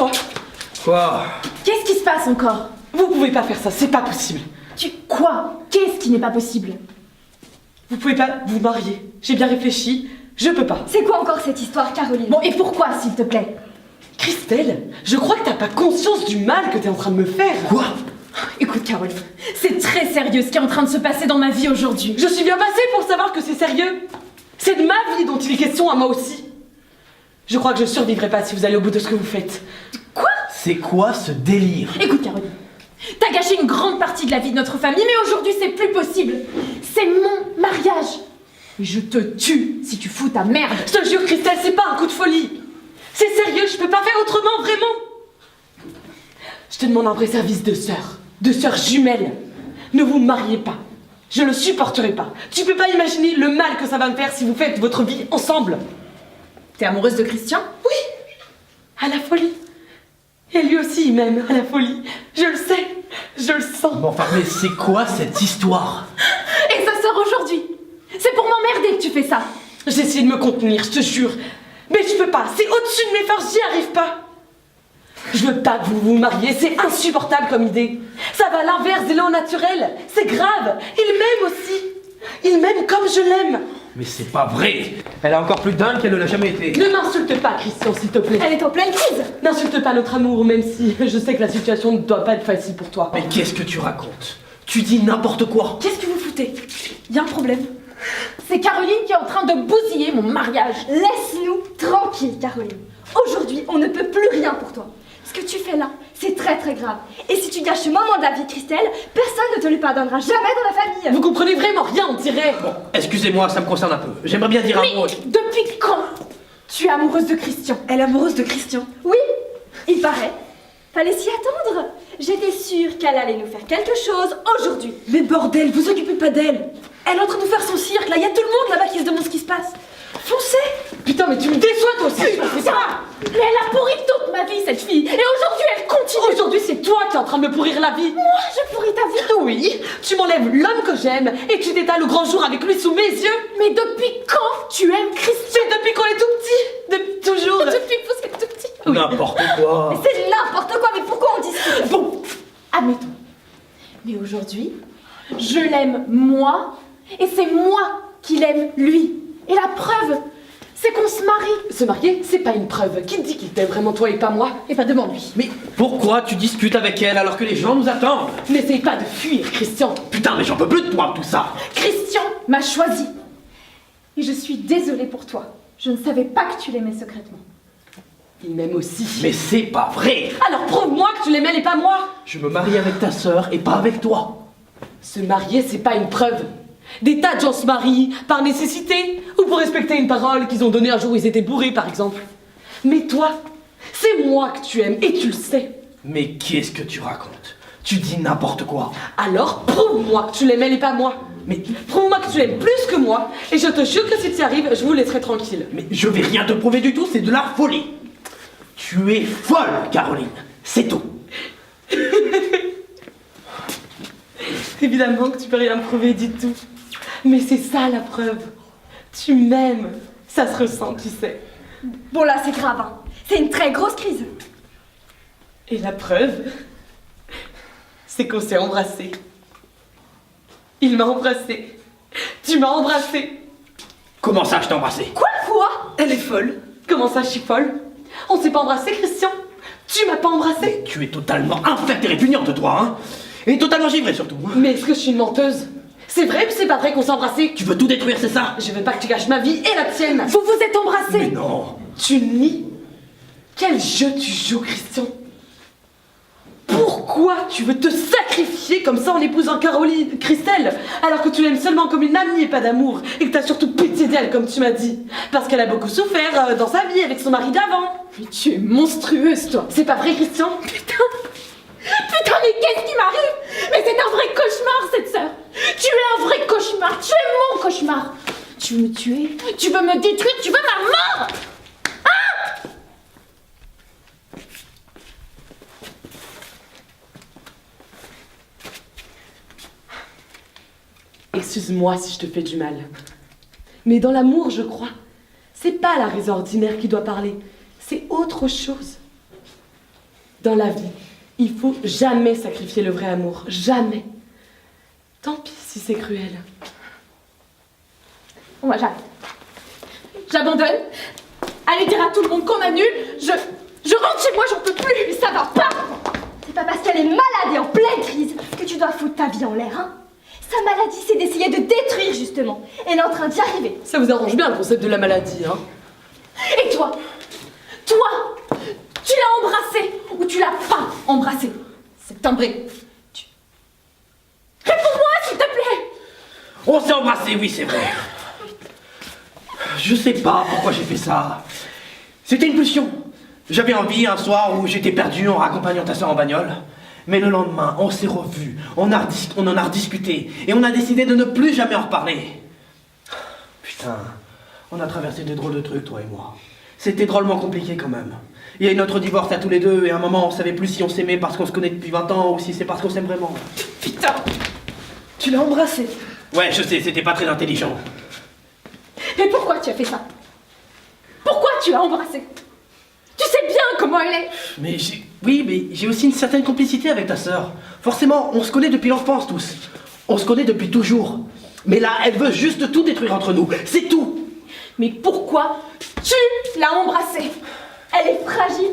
toi. Quoi? Qu'est-ce qui se passe encore? Vous pouvez pas faire ça, c'est pas possible. Quoi? Qu'est-ce qui n'est pas possible? Vous pouvez pas vous marier. J'ai bien réfléchi, je peux pas. C'est quoi encore cette histoire, Caroline? Bon, et pourquoi, s'il te plaît? Christelle, je crois que t'as pas conscience du mal que t'es en train de me faire. Quoi? Écoute, Caroline, c'est très sérieux ce qui est en train de se passer dans ma vie aujourd'hui. Je suis bien passée pour savoir que c'est sérieux. C'est de ma vie dont il est question à moi aussi. Je crois que je survivrai pas si vous allez au bout de ce que vous faites. Quoi? C'est quoi ce délire? Écoute, Caroline, t'as gâché une grande partie de la vie de notre famille, mais aujourd'hui c'est plus possible. C'est mon mariage. Et je te tue si tu fous ta merde. Je te jure, Christelle, c'est pas un coup de folie. C'est sérieux, je peux pas faire autrement, vraiment. Je te demande un vrai service de sœur jumelle. Ne vous mariez pas. Je le supporterai pas. Tu peux pas imaginer le mal que ça va me faire si vous faites votre vie ensemble. T'es amoureuse de Christian? Oui, à la folie. Et lui aussi, il m'aime, à la folie. Je le sais, je le sens. Bon, enfin, mais c'est quoi cette histoire? Et ça sort aujourd'hui. C'est pour m'emmerder que tu fais ça. J'essaie de me contenir, je te jure. Mais je peux pas, c'est au-dessus de mes forces, j'y arrive pas. Je veux pas que vous vous mariez, c'est insupportable comme idée. Ça va à l'inverse des lois naturelles. C'est grave, il m'aime aussi. Il m'aime comme je l'aime. Mais c'est pas vrai! Elle est encore plus dingue qu'elle ne l'a jamais été. Ne m'insulte pas, Christian, s'il te plaît. Elle est en pleine crise. N'insulte pas notre amour, même si je sais que la situation ne doit pas être facile pour toi. Mais qu'est-ce que tu racontes? Tu dis n'importe quoi! Qu'est-ce que vous foutez? Y a un problème. C'est Caroline qui est en train de bousiller mon mariage. Laisse-nous tranquille, Caroline. Aujourd'hui, on ne peut plus rien pour toi. Ce que tu fais là, c'est très très grave. Et si tu gâches ce moment de la vie de Christelle, personne ne te le pardonnera jamais dans la famille. Vous comprenez vraiment rien, on dirait. Bon, excusez-moi, ça me concerne un peu. J'aimerais bien dire un mot. Depuis quand tu es amoureuse de Christian? Elle est amoureuse de Christian. Oui, il paraît. Fallait s'y attendre. J'étais sûre qu'elle allait nous faire quelque chose aujourd'hui. Mais bordel, vous occupez pas d'elle. Elle est en train de nous faire son cirque, là. Y a tout le monde là-bas qui se demande ce qui se passe. Foncez! Putain, mais tu me déçois toi aussi. Putain! Mais elle a pourri toute ma vie, cette fille. Et aujourd'hui, elle continue. Aujourd'hui, c'est toi qui es en train de me pourrir la vie. Moi, je pourris ta vie. Oui, tu m'enlèves l'homme que j'aime et tu t'étales au grand jour avec lui sous mes yeux. Mais depuis quand tu aimes Christian? C'est depuis qu'on est tout petit, depuis toujours. Depuis que vous êtes tout petit. Oui. N'importe quoi! Mais c'est n'importe quoi, mais pourquoi on discute? Bon, admettons. Mais aujourd'hui, je l'aime moi, et c'est moi qui l'aime lui. Et la preuve, c'est qu'on se marie. Se marier, c'est pas une preuve. Qui te dit qu'il t'aime vraiment toi et pas moi? Et pas demande-lui. Mais pourquoi tu discutes avec elle alors que les gens nous attendent? N'essaye pas de fuir, Christian. Putain, mais j'en peux plus de toi, tout ça! Christian m'a choisi. Et je suis désolée pour toi. Je ne savais pas que tu l'aimais secrètement. Il m'aime aussi. Mais c'est pas vrai! Alors prouve-moi que tu l'aimais et pas moi. Je me marie avec ta sœur et pas avec toi. Se marier, c'est pas une preuve. Des tas de gens se marient par nécessité ou pour respecter une parole qu'ils ont donnée un jour où ils étaient bourrés, par exemple. Mais toi, c'est moi que tu aimes et tu le sais. Mais qu'est-ce que tu racontes? Tu dis n'importe quoi. Alors prouve-moi que tu l'aimais et pas moi. Mais prouve-moi que tu l'aimes plus que moi et je te jure que si tu y arrives, je vous laisserai tranquille. Mais je vais rien te prouver du tout, c'est de la folie. Tu es folle, Caroline. C'est tout. Évidemment que tu peux rien me prouver du tout. Mais c'est ça la preuve. Tu m'aimes. Ça se ressent, tu sais. Bon là, c'est grave, hein. C'est une très grosse crise. Et la preuve, c'est qu'on s'est embrassés. Il m'a embrassée. Tu m'as embrassée. Comment ça, je t'ai embrassé? Quoi? Elle est folle. Comment ça, je suis folle? On s'est pas embrassé, Christian? Tu m'as pas embrassée? Tu es totalement infecte et répugnante, toi, hein? Et totalement givrée, surtout. Mais est-ce que je suis une menteuse? C'est vrai ou c'est pas vrai qu'on s'est embrassé? Tu veux tout détruire, c'est ça? Je veux pas que tu gâches ma vie et la tienne. Vous vous êtes embrassés. Mais non! Tu nies? Quel jeu tu joues, Christian? Pourquoi tu veux te sacrifier comme ça en épousant Caroline, Christelle, alors que tu l'aimes seulement comme une amie et pas d'amour, et que t'as surtout pitié d'elle, comme tu m'as dit? Parce qu'elle a beaucoup souffert dans sa vie avec son mari d'avant. Mais tu es monstrueuse, toi. C'est pas vrai, Christian? Putain, mais qu'est-ce qui m'arrive? Mais c'est un vrai cauchemar, cette sœur. Tu es un vrai cauchemar. Tu es mon cauchemar. Tu veux me tuer? Tu veux me détruire? Tu veux ma mort? Excuse-moi si je te fais du mal. Mais dans l'amour, je crois, c'est pas la raison ordinaire qui doit parler, c'est autre chose. Dans la vie, il faut jamais sacrifier le vrai amour. Jamais. Tant pis si c'est cruel. Bon, moi j'arrête. J'abandonne. Allez dire à tout le monde qu'on annule. Je rentre chez moi, j'en peux plus. Mais ça va pas. C'est pas parce qu'elle est malade et en pleine crise que tu dois foutre ta vie en l'air, hein. Sa maladie, c'est d'essayer de détruire, justement. Elle est en train d'y arriver. Ça vous arrange bien le concept de la maladie, hein? Et toi, tu l'as embrassé ou tu l'as pas embrassé? C'est timbré. Réponds-moi, s'il te plaît. On s'est embrassé, oui, c'est vrai. Je sais pas pourquoi j'ai fait ça. C'était une pulsion. J'avais envie un soir où j'étais perdu en raccompagnant ta soeur en bagnole. Mais le lendemain, on s'est revus, on en a rediscuté, et on a décidé de ne plus jamais en reparler. Putain, on a traversé des drôles de trucs, toi et moi. C'était drôlement compliqué quand même. Il y a eu notre divorce à tous les deux, et à un moment, on savait plus si on s'aimait parce qu'on se connaît depuis 20 ans, ou si c'est parce qu'on s'aime vraiment. Putain, tu l'as embrassé. Ouais, je sais, c'était pas très intelligent. Mais pourquoi tu as fait ça? Pourquoi tu l'as embrassé? Tu sais bien comment elle est. Oui, mais j'ai aussi une certaine complicité avec ta sœur. Forcément, on se connaît depuis l'enfance tous. On se connaît depuis toujours. Mais là, elle veut juste tout détruire entre nous. C'est tout. Mais pourquoi tu l'as embrassée? Elle est fragile.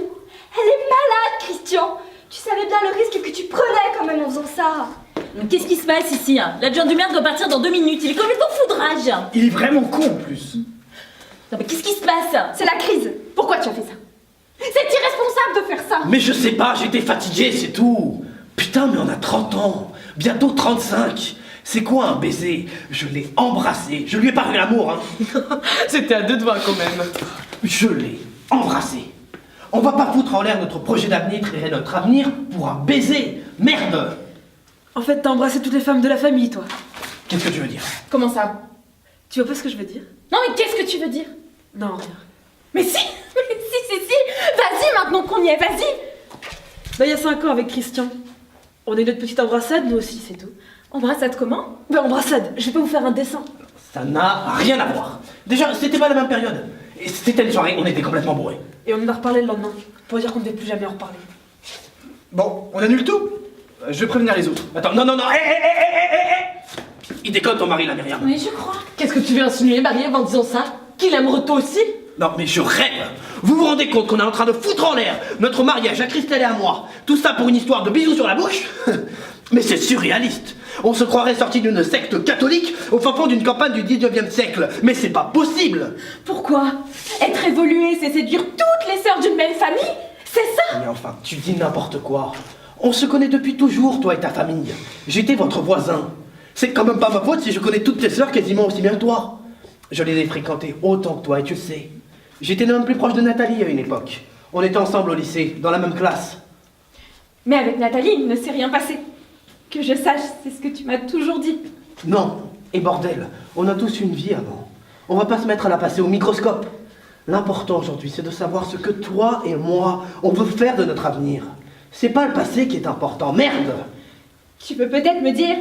Elle est malade, Christian. Tu savais bien le risque que tu prenais quand même en faisant ça. Mais qu'est-ce qui se passe ici, hein? L'adjoint du maire doit partir dans 2 minutes. Il est complètement foudrage. Il est vraiment con en plus. Non mais qu'est-ce qui se passe? C'est la crise. Pourquoi tu as fait ça? C'est irresponsable de faire ça. Mais je sais pas, j'étais fatigué, c'est tout. Putain, mais on a 30 ans. Bientôt 35. C'est quoi un baiser? Je l'ai embrassé. Je lui ai parlé l'amour, hein. C'était à 2 doigts quand même. Je l'ai embrassé. On va pas foutre en l'air notre projet d'avenir et notre avenir pour un baiser. Merde. En fait, t'as embrassé toutes les femmes de la famille, toi. Qu'est-ce que tu veux dire? Comment ça? Tu vois pas ce que je veux dire? Non mais qu'est-ce que tu veux dire? Non, rien. Mais si. Vas-y maintenant qu'on y est, vas-y. Bah, il y a 5 ans avec Christian. On a eu notre petite embrassade, nous aussi, c'est tout. Embrassade comment? Bah, embrassade, je vais pas vous faire un dessin. Ça n'a rien à voir. Déjà, c'était pas la même période. Et c'était une soirée, on était complètement bourrés. Et on en a reparlé le lendemain, pour dire qu'on ne devait plus jamais en reparler. Bon, on annule tout. Je vais prévenir les autres. Attends, non, Il déconne ton mari là, Myriam. Mais je crois. Qu'est-ce que tu veux insinuer, Marie-Ève, en disant ça? Qu'il aimerait toi aussi? Non, mais je rêve. Vous vous rendez compte qu'on est en train de foutre en l'air notre mariage à Christelle et à moi? Tout ça pour une histoire de bisous sur la bouche? Mais c'est surréaliste. On se croirait sorti d'une secte catholique au fin fond d'une campagne du 19e siècle. Mais c'est pas possible. Pourquoi? Être évolué, c'est séduire toutes les sœurs d'une même famille? C'est ça? Mais enfin, tu dis n'importe quoi. On se connaît depuis toujours, toi et ta famille. J'étais votre voisin. C'est quand même pas ma faute si je connais toutes tes sœurs quasiment aussi bien que toi. Je les ai fréquentées autant que toi, et tu le sais. J'étais même plus proche de Nathalie à une époque. On était ensemble au lycée, dans la même classe. Mais avec Nathalie, il ne s'est rien passé. Que je sache, c'est ce que tu m'as toujours dit. Non, et bordel, on a tous une vie avant. On va pas se mettre à la passer au microscope. L'important aujourd'hui, c'est de savoir ce que toi et moi, on veut faire de notre avenir. C'est pas le passé qui est important, merde! Tu peux peut-être me dire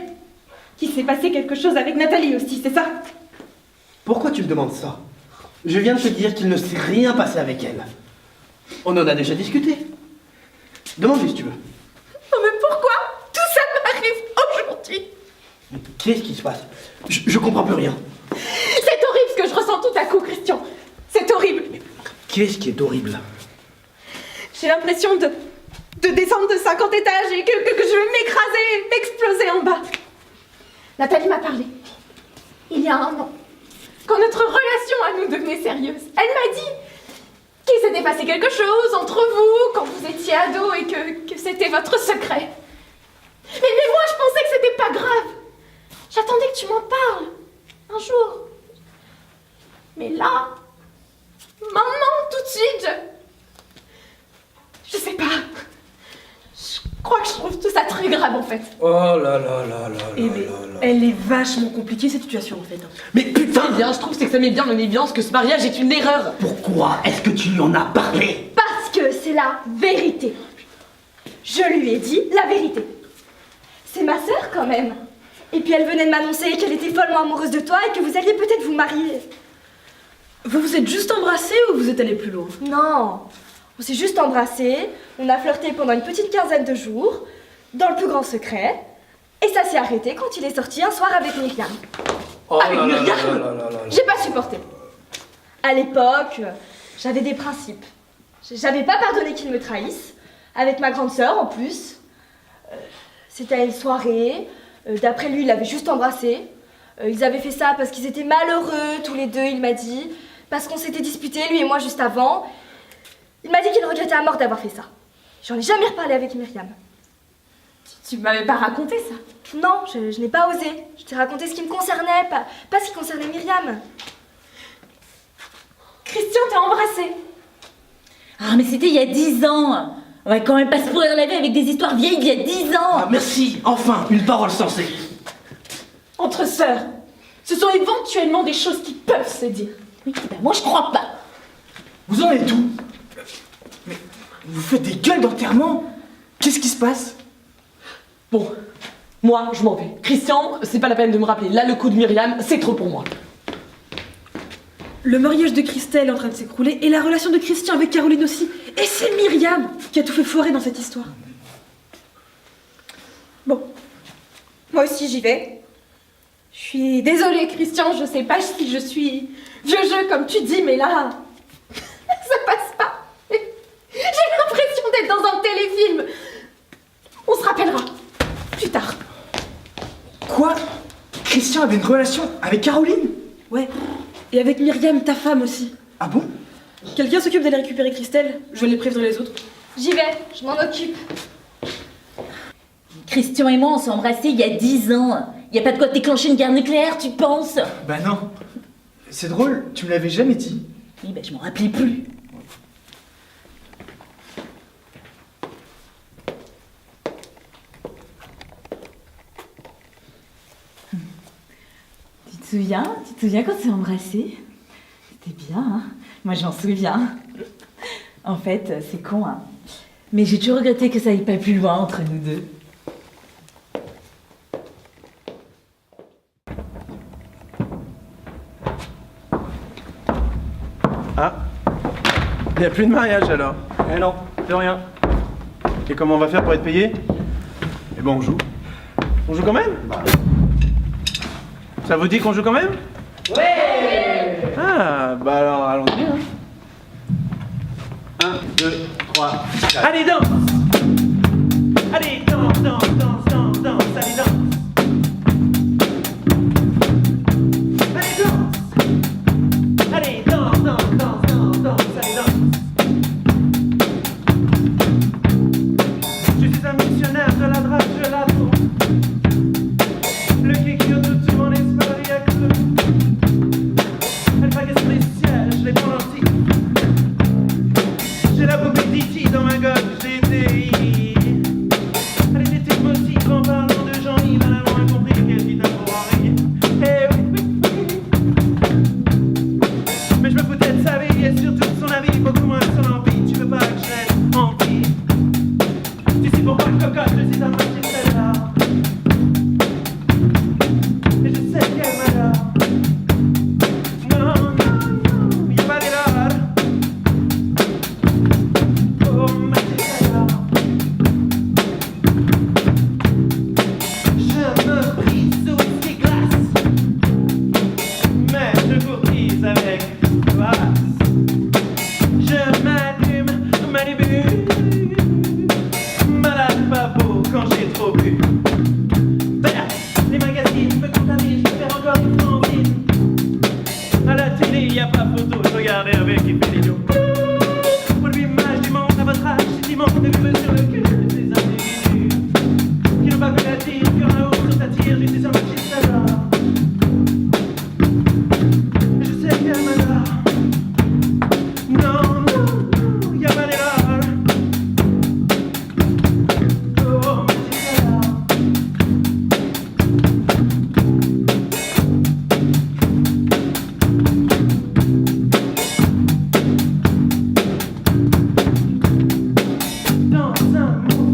qu'il s'est passé quelque chose avec Nathalie aussi, c'est ça? Pourquoi tu me demandes ça? Je viens de te dire qu'il ne s'est rien passé avec elle. On en a déjà discuté. Demande-lui si tu veux. Oh mais pourquoi tout ça m'arrive aujourd'hui? Mais qu'est-ce qui se passe? Je comprends plus rien. C'est horrible ce que je ressens tout à coup, Christian. C'est horrible. Mais qu'est-ce qui est horrible? J'ai l'impression de descendre de 50 étages et que je vais m'écraser, m'exploser en bas. Nathalie m'a parlé, il y a 1 an, quand notre relation à nous devenait sérieuse. Elle m'a dit qu'il s'était passé quelque chose entre vous quand vous étiez ado et que c'était votre secret. Mais moi, je pensais que c'était pas grave. J'attendais que tu m'en parles, un jour. Mais là, maintenant, tout de suite, je sais pas. Je crois que je trouve tout ça très grave en fait. Oh là là là là Eh mais, elle est vachement compliquée cette situation en fait. Mais putain! C'est bien, je trouve c'est que ça met bien en évidence que ce mariage est une erreur. Pourquoi est-ce que tu lui en as parlé? Parce que c'est la vérité. Je lui ai dit la vérité. C'est ma sœur quand même. Et puis elle venait de m'annoncer qu'elle était follement amoureuse de toi et que vous alliez peut-être vous marier. Vous vous êtes juste embrassés ou vous êtes allés plus loin? Non, On s'est juste embrassés, on a flirté pendant une petite quinzaine de jours, dans le plus grand secret, et ça s'est arrêté quand il est sorti un soir avec Myriam. Oh Avec là là Myriam là là là là. J'ai pas supporté. À l'époque, j'avais des principes. J'avais pas pardonné qu'il me trahisse, avec ma grande sœur en plus. C'était à une soirée, d'après lui, il avait juste embrassé. Ils avaient fait ça parce qu'ils étaient malheureux, tous les deux, il m'a dit. Parce qu'on s'était disputés, lui et moi, juste avant. Il m'a dit qu'il regrettait à mort d'avoir fait ça. J'en ai jamais reparlé avec Myriam. Tu m'avais pas raconté ça. Non, je n'ai pas osé. Je t'ai raconté ce qui me concernait, pas ce qui concernait Myriam. Christian t'a embrassé. Ah, mais c'était il y a 10 ans. On va quand même pas se pourrir la vie avec des histoires vieilles d'il y a 10 ans. Ah, merci, enfin, une parole sensée. Entre sœurs, ce sont éventuellement des choses qui peuvent se dire. Oui, ben moi je crois pas. Vous en êtes où? Mais vous faites des gueules d'enterrement? Qu'est-ce qui se passe? Bon, moi, je m'en vais. Christian, c'est pas la peine de me rappeler. Là, le coup de Myriam, c'est trop pour moi. Le mariage de Christelle est en train de s'écrouler et la relation de Christian avec Caroline aussi. Et c'est Myriam qui a tout fait foirer dans cette histoire. Bon, moi aussi j'y vais. Je suis désolée Christian, je sais pas si je suis vieux jeu comme tu dis, mais là, ça passe pas. J'ai l'impression d'être dans un téléfilm. On se rappellera plus tard. Quoi? Christian avait une relation avec Caroline? Ouais. Et avec Myriam, ta femme aussi. Ah bon? Quelqu'un s'occupe d'aller récupérer Christelle. Je vais les prévenir les autres. J'y vais, je m'en occupe. Christian et moi, on s'est embrassés il y a 10 ans. Y a pas de quoi déclencher une guerre nucléaire, tu penses? Bah non. C'est drôle, tu me l'avais jamais dit. Oui, ben je m'en rappelais plus. Tu te souviens quand on s'est embrassés? C'était bien, hein? Moi, je m'en souviens. En fait, c'est con, hein? Mais j'ai toujours regretté que ça aille pas plus loin entre nous deux. Ah, il n'y a plus de mariage alors? Eh non, plus rien. Et comment on va faire pour être payé? Eh ben on joue. On joue quand même? Ça vous dit qu'on joue quand même? Ouais! Ah, bah alors allons-y. Hein. 1, 2, 3, 4. Allez, danse! Allez, danse, danse, danse, danse, danse, allez, danse! Allez, danse! Allez, danse, danse, danse, danse, danse, allez, danse! Je suis un missionnaire, je la drague, je la trouve. Le kiki autour en esprit à creux. Elle pagaie sur les sièges, les pendentifs. J'ai la poupée Titi dans ma gueule, j'ai été. Elle était motive en parlant de Jean-Yves, elle a loin compris qu'elle dit un pour rien. Eh oui, oui, oui. Mais je me foutais de sa vie et surtout de son avis, beaucoup moins de son envie. Tu veux pas que je l'aide en vie? Tu sais pourquoi le cocotte, je suis un moitié celle-là. Et je sais qu'elle m'adore. Non, non, non, y'a pas d'erreur. Oh, ma celle-là. Je me brise sous tes glaces. Mais je courtise avec grâce. Je m'allume, m'allume. Malade pas beau quand j'ai trop bu. Les magazines me contaminent, je peux faire encore une fantine. À la télé, y a pas photo, je regardais avec Epidéo. Pour l'image du monde à votre âge, c'est immense de vivre sur le cul de ces individus qui n'ont pas fait la tire, qui ont un haut sur ta tire, je suis un machiste alors. Je sais qu'elle m'adore. Non, non, non, y a pas d'erreur. Oh, machiste alors. Dans un monde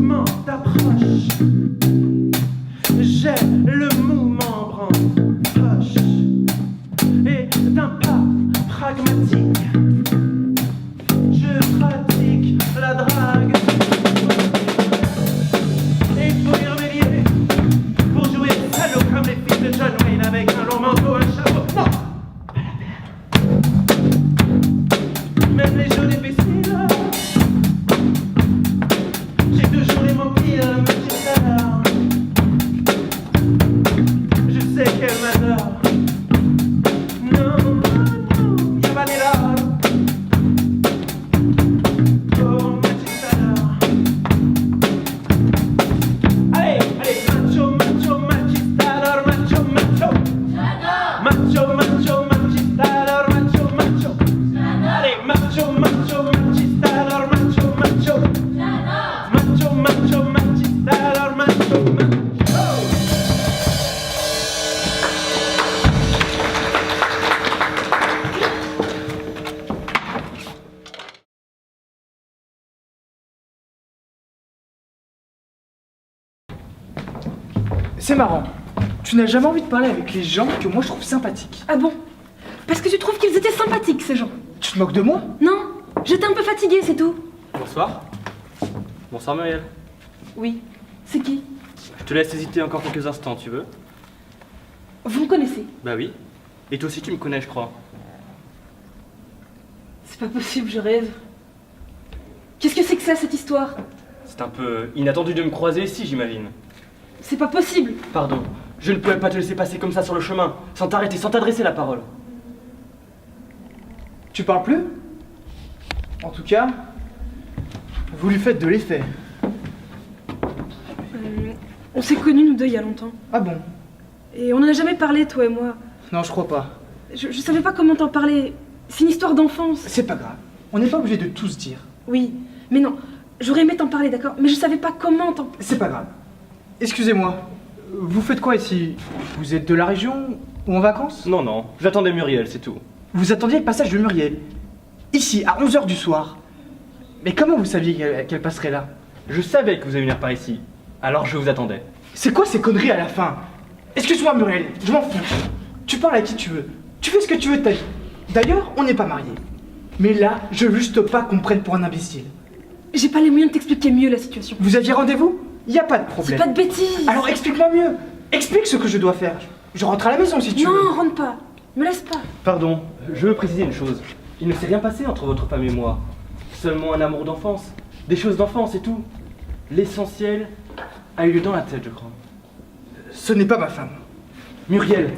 C'est marrant. Tu n'as jamais envie de parler avec les gens que moi je trouve sympathiques. Ah bon? Parce que tu trouves qu'ils étaient sympathiques, ces gens? Tu te moques de moi? Non, j'étais un peu fatiguée, c'est tout. Bonsoir. Bonsoir Muriel. Oui. C'est qui? Je te laisse hésiter encore quelques instants, tu veux? Vous me connaissez? Bah oui. Et toi aussi tu me connais, je crois. C'est pas possible, je rêve. Qu'est-ce que c'est que ça, cette histoire? C'est un peu inattendu de me croiser ici, j'imagine. C'est pas possible. Pardon, je ne pouvais pas te laisser passer comme ça sur le chemin, sans t'arrêter, sans t'adresser la parole. Tu parles plus? En tout cas, vous lui faites de l'effet. On s'est connus, nous deux, il y a longtemps. Ah bon? Et on en a jamais parlé, toi et moi. Non, je crois pas. Je savais pas comment t'en parler. C'est une histoire d'enfance. C'est pas grave. On n'est pas obligé de tout se dire. Oui, mais non. J'aurais aimé t'en parler, d'accord? Mais je savais pas comment t'en... C'est pas grave. Excusez-moi. Vous faites quoi ici? Vous êtes de la région ou en vacances? Non, non, j'attendais Muriel, c'est tout. Vous attendiez le passage de Muriel. Ici, à 11h du soir. Mais comment vous saviez qu'elle passerait là? Je savais que vous alliez venir par ici, alors je vous attendais. C'est quoi ces conneries à la fin? Excuse-moi Muriel, je m'en fiche. Tu parles à qui tu veux. Tu fais ce que tu veux de ta vie. D'ailleurs, on n'est pas mariés. Mais là, je veux juste pas qu'on me prenne pour un imbécile. J'ai pas les moyens de t'expliquer mieux la situation. Vous aviez rendez-vous? Y a pas de C'est problème. pas de bêtises. Alors explique-moi mieux. Explique ce que je dois faire. Je rentre à la maison si tu veux. Non, rentre pas. Me laisse pas. Pardon, je veux préciser une chose. Il ne s'est rien passé entre votre femme et moi. Seulement un amour d'enfance. Des choses d'enfance et tout. L'essentiel a eu lieu dans la tête, je crois. Ce n'est pas ma femme. Muriel,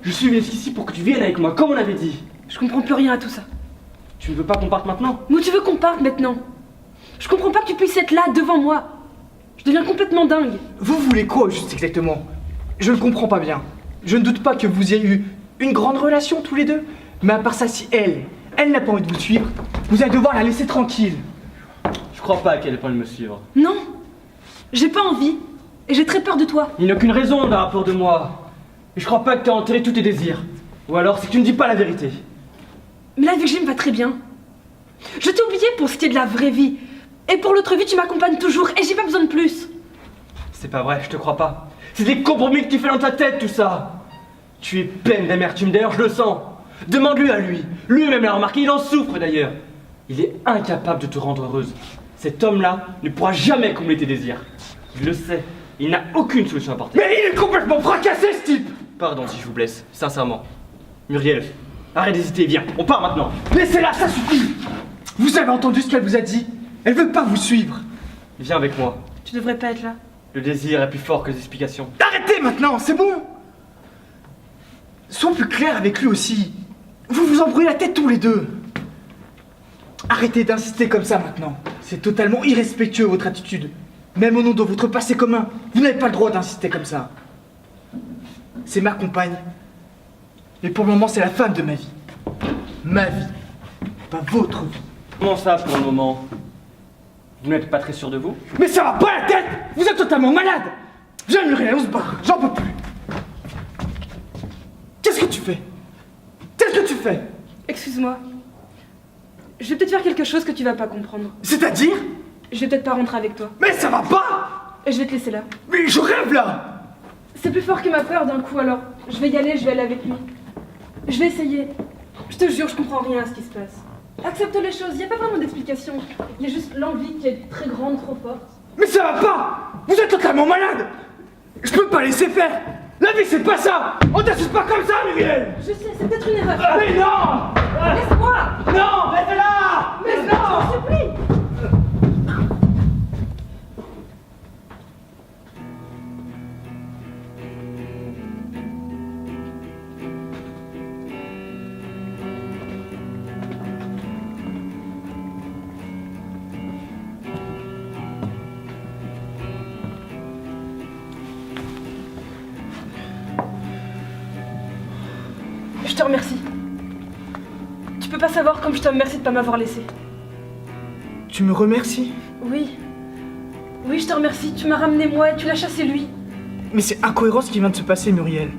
je suis venu ici pour que tu viennes avec moi, comme on avait dit. Je comprends plus rien à tout ça. Tu ne veux pas qu'on parte maintenant? Où tu veux qu'on parte maintenant? Je comprends pas que tu puisses être là, devant moi. Je deviens complètement dingue. Vous voulez quoi juste exactement? Je ne comprends pas bien. Je ne doute pas que vous ayez eu une grande relation tous les deux. Mais à part ça, si elle n'a pas envie de vous suivre, vous allez devoir la laisser tranquille. Je crois pas qu'elle ait pas de me suivre. Non. J'ai pas envie. Et j'ai très peur de toi. Il n'y a aucune raison d'un rapport de moi. Et je crois pas que t'aies enterré tous tes désirs. Ou alors c'est que tu ne dis pas la vérité. Mais la vie que j'ai me va très bien. Je t'ai oublié pour ce qui est de la vraie vie. Et pour l'autre vie, tu m'accompagnes toujours et j'ai pas besoin de plus. C'est pas vrai, je te crois pas. C'est des compromis que tu fais dans ta tête, tout ça. Tu es pleine d'amertume, d'ailleurs je le sens. Demande-lui à lui. Lui-même l'a remarqué, il en souffre d'ailleurs. Il est incapable de te rendre heureuse. Cet homme-là ne pourra jamais combler tes désirs. Il le sait. Il n'a aucune solution à apporter. Mais il est complètement fracassé ce type. Pardon si je vous blesse, sincèrement. Muriel, arrête d'hésiter, viens, on part maintenant. Laissez-la, ça suffit. Vous avez entendu ce qu'elle vous a dit? Elle veut pas vous suivre. Viens avec moi. Tu devrais pas être là. Le désir est plus fort que les explications. Arrêtez maintenant, c'est bon. Sois plus clair avec lui aussi. Vous vous embrouillez la tête tous les deux. Arrêtez d'insister comme ça maintenant. C'est totalement irrespectueux votre attitude. Même au nom de votre passé commun, vous n'avez pas le droit d'insister comme ça. C'est ma compagne. Mais pour le moment, c'est la femme de ma vie. Ma vie, pas votre vie. Comment ça pour le moment? Vous n'êtes pas très sûr de vous? Mais ça va pas la tête. Vous êtes totalement malade. Viens Muriel, on se barre, j'en peux plus. Qu'est-ce que tu fais? Qu'est-ce que tu fais? Excuse-moi. Je vais peut-être faire quelque chose que tu vas pas comprendre. C'est-à-dire? Je vais peut-être pas rentrer avec toi. Mais ça va pas. Et je vais te laisser là. Mais je rêve là. C'est plus fort que ma peur d'un coup, alors je vais y aller, je vais aller avec lui. Je vais essayer. Je te jure, je comprends rien à ce qui se passe. Accepte les choses, il n'y a pas vraiment d'explication. Il y a juste l'envie qui est très grande, trop forte. Mais ça va pas. Vous êtes totalement malade. Je peux pas laisser faire. La vie c'est pas ça. On t'assiste pas comme ça Muriel. Je sais, c'est peut-être une erreur. Mais non. Laisse-moi. Non, laisse-la. Mais non, je t'en supplie. Je te remercie. Tu peux pas savoir comme je te remercie de pas m'avoir laissé. Tu me remercies? Oui. Oui, je te remercie. Tu m'as ramené moi et tu l'as chassé lui. Mais c'est incohérent ce qui vient de se passer Muriel.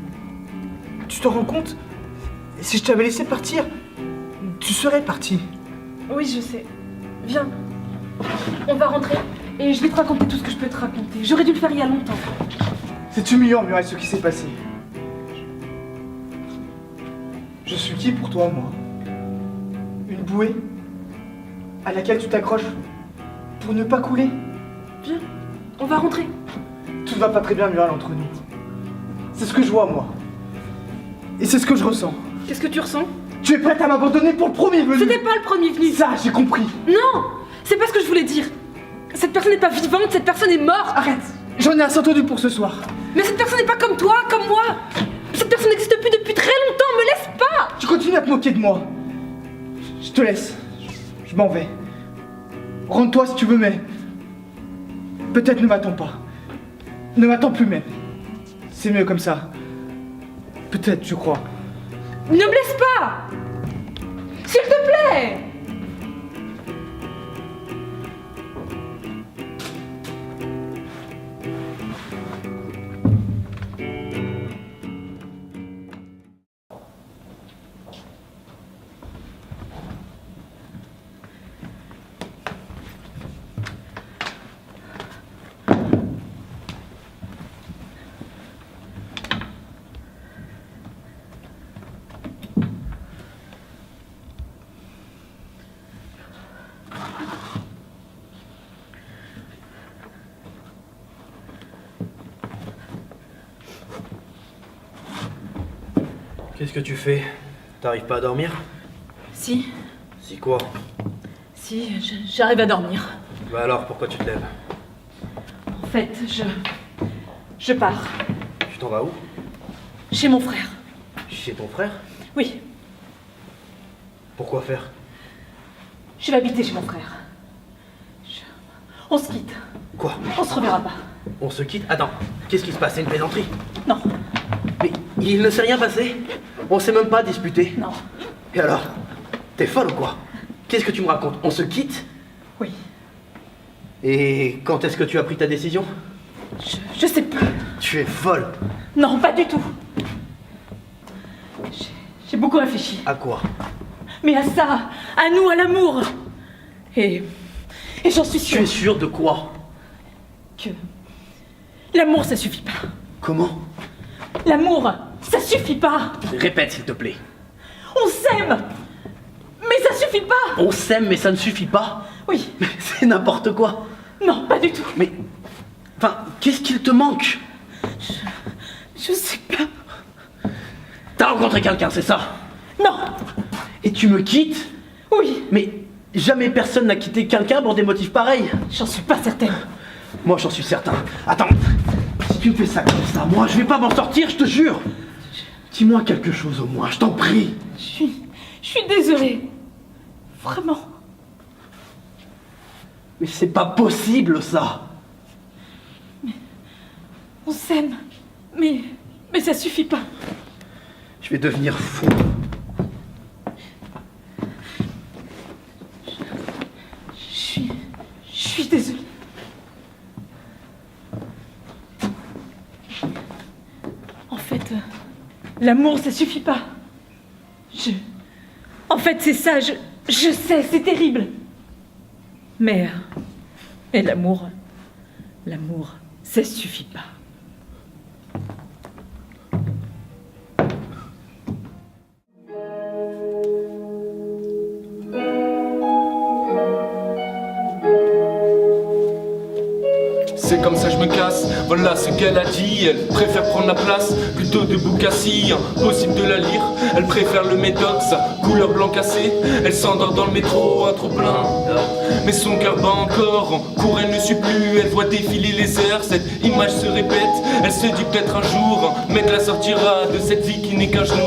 Tu te rends compte? Si je t'avais laissé partir, tu serais partie. Oui, je sais. Viens. On va rentrer et je vais te raconter tout ce que je peux te raconter. J'aurais dû le faire il y a longtemps. C'est humiliant, Muriel, ce qui s'est passé. Je suis qui pour toi, moi? Une bouée à laquelle tu t'accroches pour ne pas couler? Viens, on va rentrer. Tout ne va pas très bien, Muriel, entre nous. C'est ce que je vois, moi. Et c'est ce que je ressens. Qu'est-ce que tu ressens? Tu es prête à m'abandonner pour le premier venu. C'était pas le premier venu. Ça, j'ai compris. Non, c'est pas ce que je voulais dire. Cette personne n'est pas vivante, cette personne est morte. Arrête. J'en ai assez entendu pour ce soir. Mais cette personne n'est pas comme toi, comme moi. Cette personne n'existe plus depuis très longtemps, me laisse pas. Tu continues à te moquer de moi. Je te laisse. Je m'en vais. Rends-toi si tu veux, mais... peut-être ne m'attends pas. Ne m'attends plus même. C'est mieux comme ça. Peut-être, je crois. Ne me laisse pas. S'il te plaît. Qu'est-ce que tu fais? T'arrives pas à dormir? Si, Si quoi? si, j'arrive à dormir. Bah alors, pourquoi tu te lèves? En fait, je pars. Tu t'en vas où? Chez mon frère. Chez ton frère? Oui, Pourquoi faire? je vais habiter chez mon frère. On se quitte. Quoi? On se reverra pas. On se quitte? Attends, qu'est-ce qui se passe? C'est une plaisanterie? Non, Mais il ne s'est rien passé? On s'est même pas disputé? non, Et alors? T'es folle ou quoi? Qu'est-ce que tu me racontes? On se quitte? oui. Et quand est-ce que tu as pris ta décision? Je sais pas. Tu es folle. Non, pas du tout. J'ai beaucoup réfléchi. À quoi? Mais à ça, à nous, à l'amour. Et j'en suis Tu sûre es sûre de quoi? que l'amour, ça suffit pas. Comment? L'amour, ça suffit pas. Répète s'il te plaît. On s'aime, mais ça suffit pas. On s'aime mais ça ne suffit pas? Oui, Mais c'est n'importe quoi. non, pas du tout. Mais... Enfin, qu'est-ce qu'il te manque? Je sais pas. T'as rencontré quelqu'un, c'est ça? Non, Et tu me quittes? oui, Mais jamais personne n'a quitté quelqu'un pour des motifs pareils. j'en suis pas certaine. Moi j'en suis certain. Attends, si tu me fais ça comme ça, moi je vais pas m'en sortir, je te jure. Dis-moi quelque chose au moins, je t'en prie. Je suis désolée. Vraiment. Mais c'est pas possible ça. On s'aime, mais ça suffit pas. Je vais devenir fou. Je suis désolée. En fait, l'amour, ça suffit pas. En fait, c'est ça, je sais, c'est terrible. Mais l'amour, ça suffit pas. C'est comme ça je me casse, voilà ce qu'elle a dit. Elle préfère prendre la place plutôt de Boukassi. Impossible de la lire, elle préfère le médoc, sa couleur blanc cassé. Elle s'endort dans le métro, un trop plein. Mais son cœur bat encore, en cours elle ne suit plus. Elle voit défiler les heures, cette image se répète. Elle se dit peut-être un jour, un mec la sortira de cette vie qui n'est qu'un genou.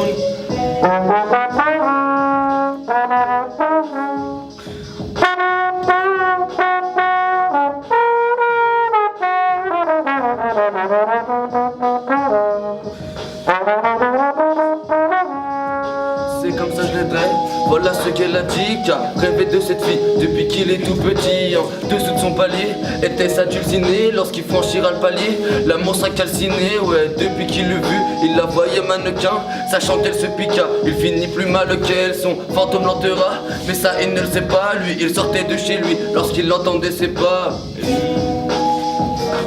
C'est comme ça je l'aiderai, voilà ce qu'elle a dit. Car rêvé de cette fille depuis qu'il est tout petit. En dessous de son palier, était-ce à dulciné? Lorsqu'il franchira le palier, l'amour sera calciné. Ouais, depuis qu'il l'a vu, il la voyait mannequin. Sachant qu'elle se piqua, il finit plus mal qu'elle. Son fantôme l'enterra, mais ça il ne le sait pas. Lui, il sortait de chez lui lorsqu'il entendait ses pas.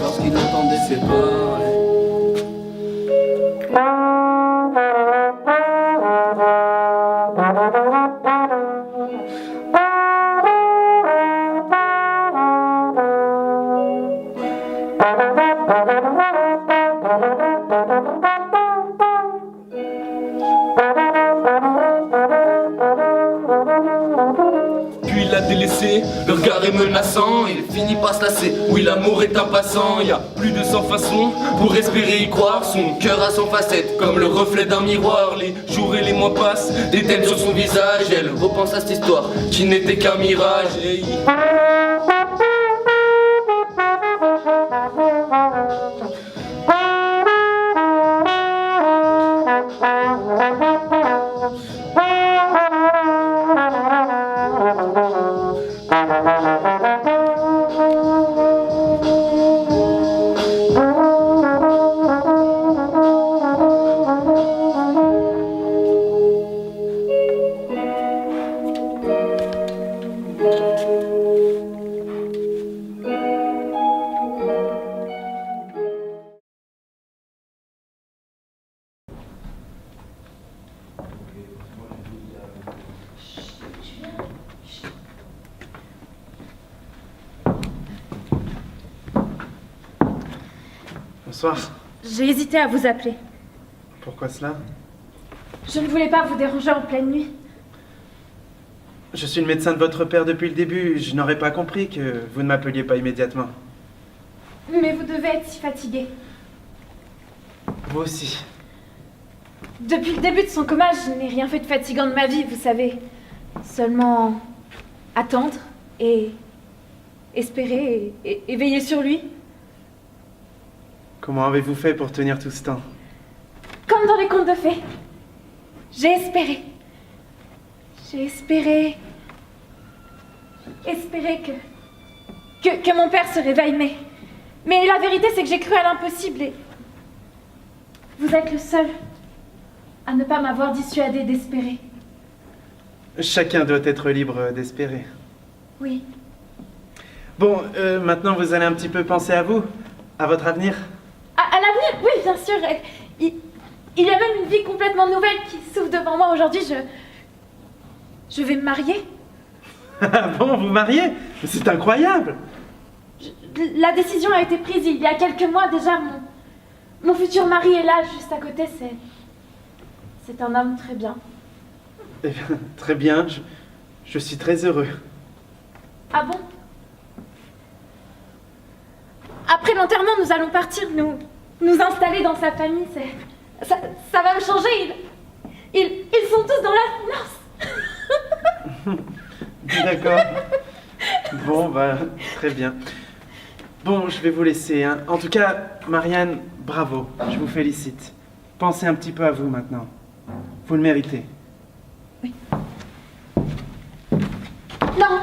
Lorsqu'il entendait ses pas. Puis il l'a délaissé, le regard est menaçant, il finit par se lasser. Oui, l'amour est un passant, y a plus de 100 façons pour espérer y croire. Son cœur a 100 facettes, comme le reflet d'un miroir. Les jours et les mois passent, des têtes sur son visage. Elle repense à cette histoire qui n'était qu'un mirage. Et Bonsoir. J'ai hésité à vous appeler. Pourquoi cela? Je ne voulais pas vous déranger en pleine nuit. Je suis le médecin de votre père depuis le début. Je n'aurais pas compris que vous ne m'appeliez pas immédiatement. Mais vous devez être si fatigué. Vous aussi. Depuis le début de son coma, je n'ai rien fait de fatigant de ma vie, vous savez. Seulement attendre et espérer et veiller sur lui. Comment avez-vous fait pour tenir tout ce temps? Comme dans les contes de fées. J'ai espéré. J'ai espéré que mon père se réveille, mais la vérité c'est que j'ai cru à l'impossible et vous êtes le seul à ne pas m'avoir dissuadé d'espérer. Chacun doit être libre d'espérer. Oui. Bon, maintenant vous allez un petit peu penser à vous, à votre avenir. À l'avenir, oui, bien sûr. Il y a même une vie complètement nouvelle qui s'ouvre devant moi aujourd'hui. Je vais me marier. Ah bon, vous mariez? C'est incroyable! La décision a été prise il y a quelques mois déjà. Mon futur mari est là, juste à côté. C'est un homme très bien. Eh bien, très bien, je suis très heureux. Ah bon? Après l'enterrement, nous allons partir, nous installer dans sa famille. Ça va me changer. Ils sont tous dans la finance. D'accord. Bon, bah, très bien. Bon, je vais vous laisser, hein. En tout cas, Marianne, bravo, je vous félicite. Pensez un petit peu à vous maintenant. Vous le méritez. Oui. Non.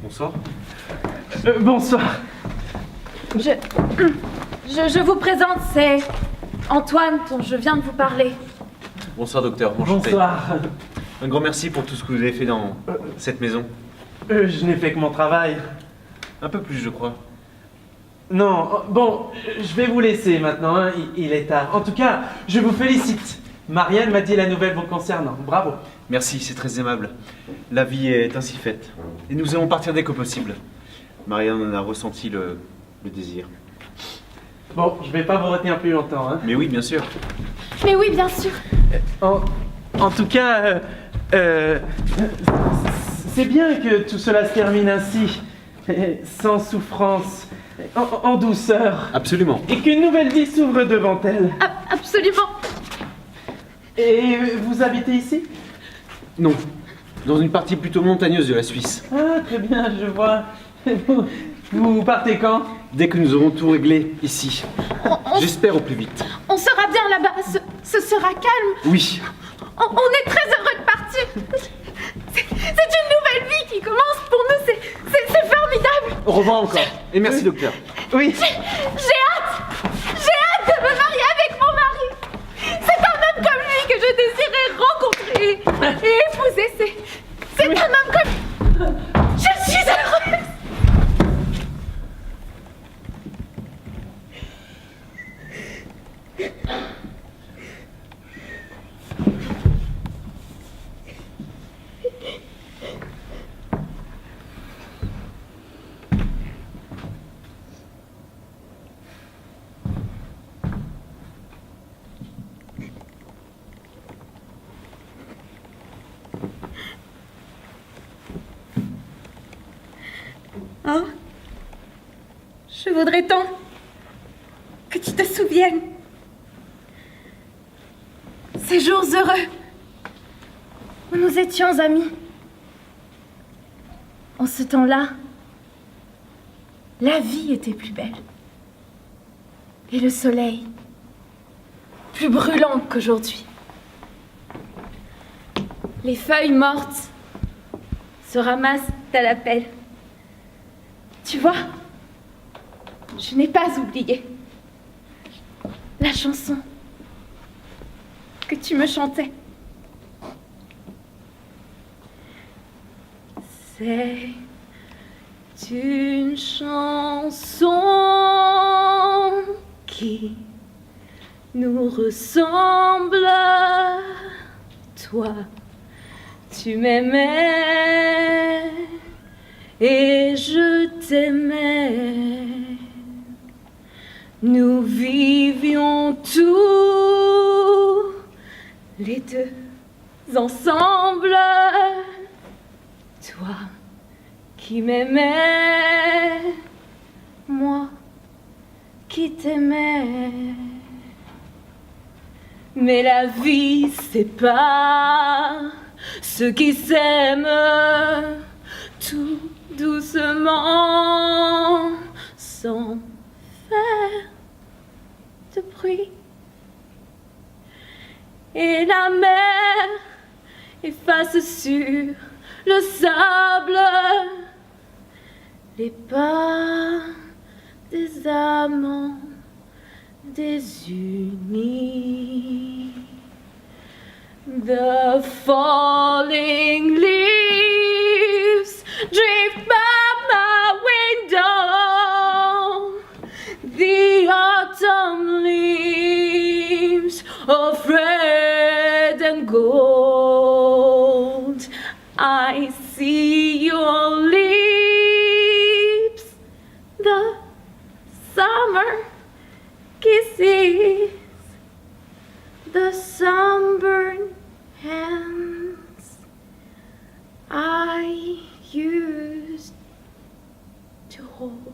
Bonsoir. Bonsoir. Je vous présente, c'est Antoine dont je viens de vous parler. Bonsoir docteur, enchanté. Bonsoir. Un grand merci pour tout ce que vous avez fait dans cette maison. Je n'ai fait que mon travail. Un peu plus je crois. Non, bon, je vais vous laisser maintenant, hein. Il est tard. En tout cas, je vous félicite. Marianne m'a dit la nouvelle vous concernant. Bravo. Merci, c'est très aimable. La vie est ainsi faite. Et nous allons partir dès que possible. Marianne en a ressenti le désir. Bon, je vais pas vous retenir plus longtemps, hein. Mais oui, bien sûr. Mais oui, bien sûr. En tout cas, c'est bien que tout cela se termine ainsi, sans souffrance, en douceur. Absolument. Et qu'une nouvelle vie s'ouvre devant elle. Absolument. Et vous habitez ici? Non. Dans une partie plutôt montagneuse de la Suisse. Ah, très bien, je vois. Vous partez quand? Dès que nous aurons tout réglé ici. J'espère au plus vite. On sera bien là-bas. Ce sera calme. Oui. On est très heureux de partir. C'est une nouvelle vie qui commence pour nous. C'est formidable. Au revoir encore. Et merci docteur. Oui. J'ai hâte de me marier avec mon mari. C'est un homme comme lui que je désirais rencontrer et épouser. Oh, je voudrais tant que tu te souviennes. Ces jours heureux où nous étions amis. En ce temps-là, la vie était plus belle. Et le soleil plus brûlant qu'aujourd'hui. Les feuilles mortes se ramassent à la pelle. Tu vois, je n'ai pas oublié la chanson que tu me chantais. C'est une chanson qui nous ressemble. Toi, tu m'aimais et je t'aimais. Nous vivions tous les deux ensemble. Toi qui m'aimais, moi qui t'aimais. Mais la vie sépare ceux qui s'aiment tout doucement, sans faire de bruit. Et la mer efface sur le sable les pas des amants désunis. The falling leaves drift by my window. The autumn leaves of red and gold. I see your lips, the summer kisses, the sunburned hands I used to hold.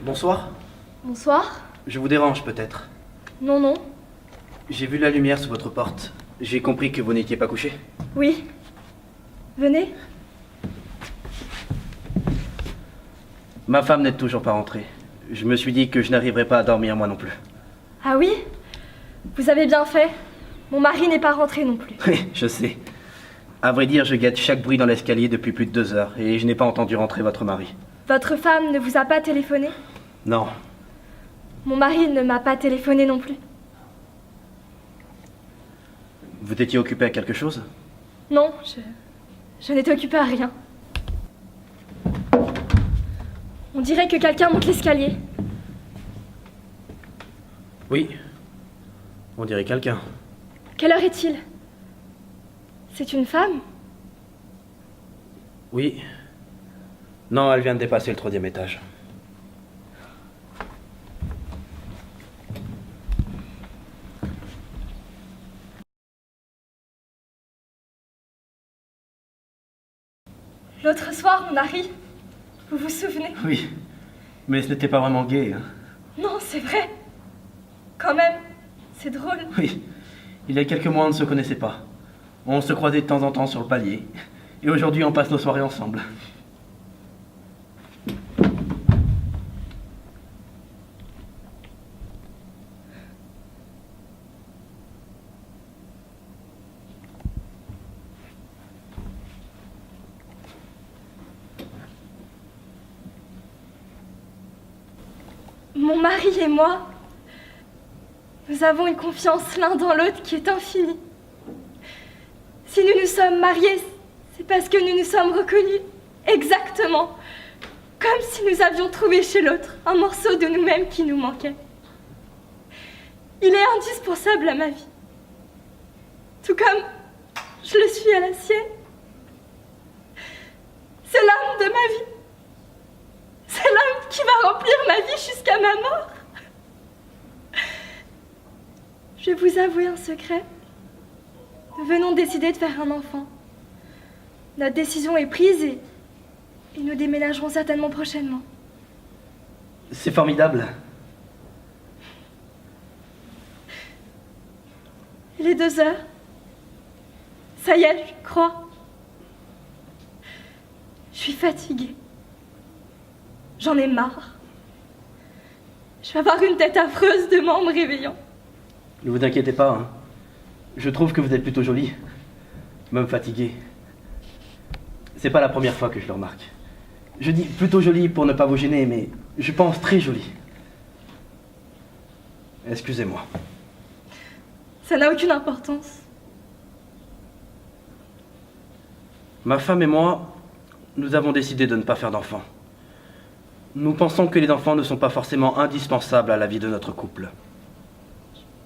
Bonsoir. Bonsoir. Je vous dérange peut-être. Non, non. J'ai vu la lumière sous votre porte. J'ai compris que vous n'étiez pas couché. Oui. Venez. Ma femme n'est toujours pas rentrée. Je me suis dit que je n'arriverais pas à dormir moi non plus. Ah oui? Vous avez bien fait. Mon mari n'est pas rentré non plus. Oui, je sais. À vrai dire, je guette chaque bruit dans l'escalier depuis plus de 2 heures et je n'ai pas entendu rentrer votre mari. Votre femme ne vous a pas téléphoné? Non. Mon mari ne m'a pas téléphoné non plus. Vous étiez occupé à quelque chose? Non, je n'étais occupée à rien. On dirait que quelqu'un monte l'escalier. Oui. On dirait quelqu'un. Quelle heure est-il? C'est une femme? Oui. Non, elle vient de dépasser le 3e étage. L'autre soir, mon mari Vous vous souvenez? Oui, mais ce n'était pas vraiment gay. Hein. Non, c'est vrai. Quand même, c'est drôle. Oui, il y a quelques mois, on ne se connaissait pas. On se croisait de temps en temps sur le palier. Et aujourd'hui, on passe nos soirées ensemble. Mon mari et moi, nous avons une confiance l'un dans l'autre qui est infinie. Si nous nous sommes mariés, c'est parce que nous nous sommes reconnus exactement, comme si nous avions trouvé chez l'autre un morceau de nous-mêmes qui nous manquait. Il est indispensable à ma vie, tout comme je le suis à la sienne. C'est l'homme de ma vie. C'est l'homme qui va remplir ma vie jusqu'à ma mort. Je vais vous avouer un secret. Nous venons de décider de faire un enfant. Notre décision est prise et nous déménagerons certainement prochainement. C'est formidable. Il est 2 heures. Ça y est, je crois. Je suis fatiguée. J'en ai marre. Je vais avoir une tête affreuse demain en me réveillant. Ne vous inquiétez pas, hein. Je trouve que vous êtes plutôt jolie. Même fatiguée. C'est pas la première fois que je le remarque. Je dis plutôt jolie pour ne pas vous gêner, mais je pense très jolie. Excusez-moi. Ça n'a aucune importance. Ma femme et moi, nous avons décidé de ne pas faire d'enfants. Nous pensons que les enfants ne sont pas forcément indispensables à la vie de notre couple.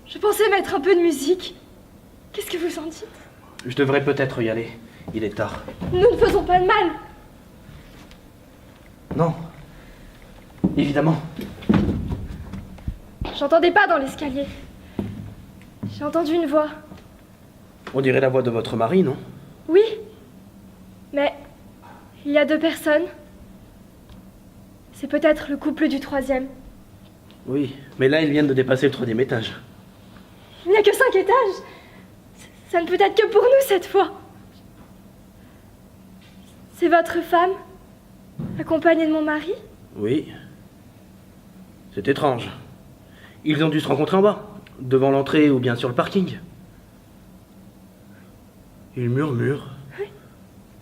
Je pensais mettre un peu de musique. Qu'est-ce que vous en dites? Je devrais peut-être y aller. Il est tard. Nous ne faisons pas de mal. Non. Évidemment. J'entendais pas dans l'escalier. J'ai entendu une voix. On dirait la voix de votre mari, non? Oui. Mais il y a 2 personnes. C'est peut-être le couple du 3e. Oui, mais là, ils viennent de dépasser le 3e étage. Il n'y a que 5 étages. Ça ne peut être que pour nous cette fois. C'est votre femme, accompagnée de mon mari? Oui. C'est étrange. Ils ont dû se rencontrer en bas, devant l'entrée ou bien sur le parking. Ils murmurent. Oui.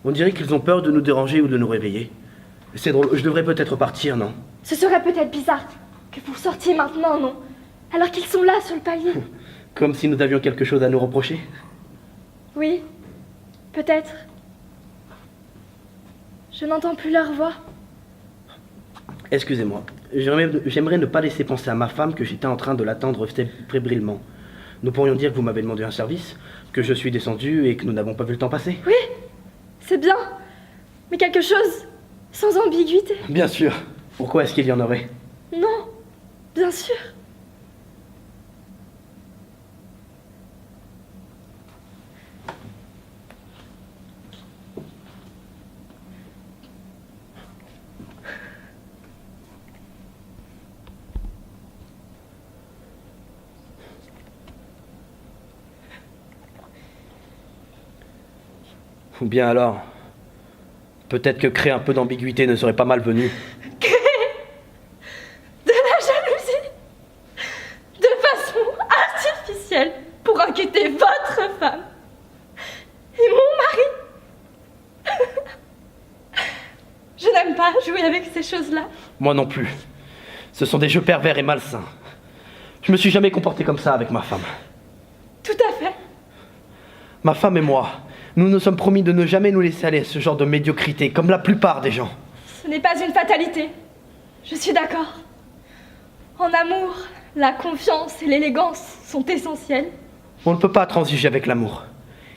On dirait qu'ils ont peur de nous déranger ou de nous réveiller. C'est drôle, je devrais peut-être partir, non? Ce serait peut-être bizarre que vous sortiez maintenant, non? Alors qu'ils sont là sur le palier. Comme si nous avions quelque chose à nous reprocher. Oui, peut-être. Je n'entends plus leur voix. Excusez-moi, j'aimerais ne pas laisser penser à ma femme que j'étais en train de l'attendre fébrilement. Nous pourrions dire que vous m'avez demandé un service, que je suis descendu et que nous n'avons pas vu le temps passer. Oui, c'est bien. Mais quelque chose sans ambiguïté. Bien sûr. Pourquoi est-ce qu'il y en aurait? Non, bien sûr. Ou bien alors, peut-être que créer un peu d'ambiguïté ne serait pas malvenu. Créer de la jalousie de façon artificielle pour inquiéter votre femme et mon mari. Je n'aime pas jouer avec ces choses-là. Moi non plus. Ce sont des jeux pervers et malsains. Je me suis jamais comporté comme ça avec ma femme. Tout à fait. Ma femme et moi, nous nous sommes promis de ne jamais nous laisser aller à ce genre de médiocrité, comme la plupart des gens. Ce n'est pas une fatalité. Je suis d'accord. En amour, la confiance et l'élégance sont essentielles. On ne peut pas transiger avec l'amour.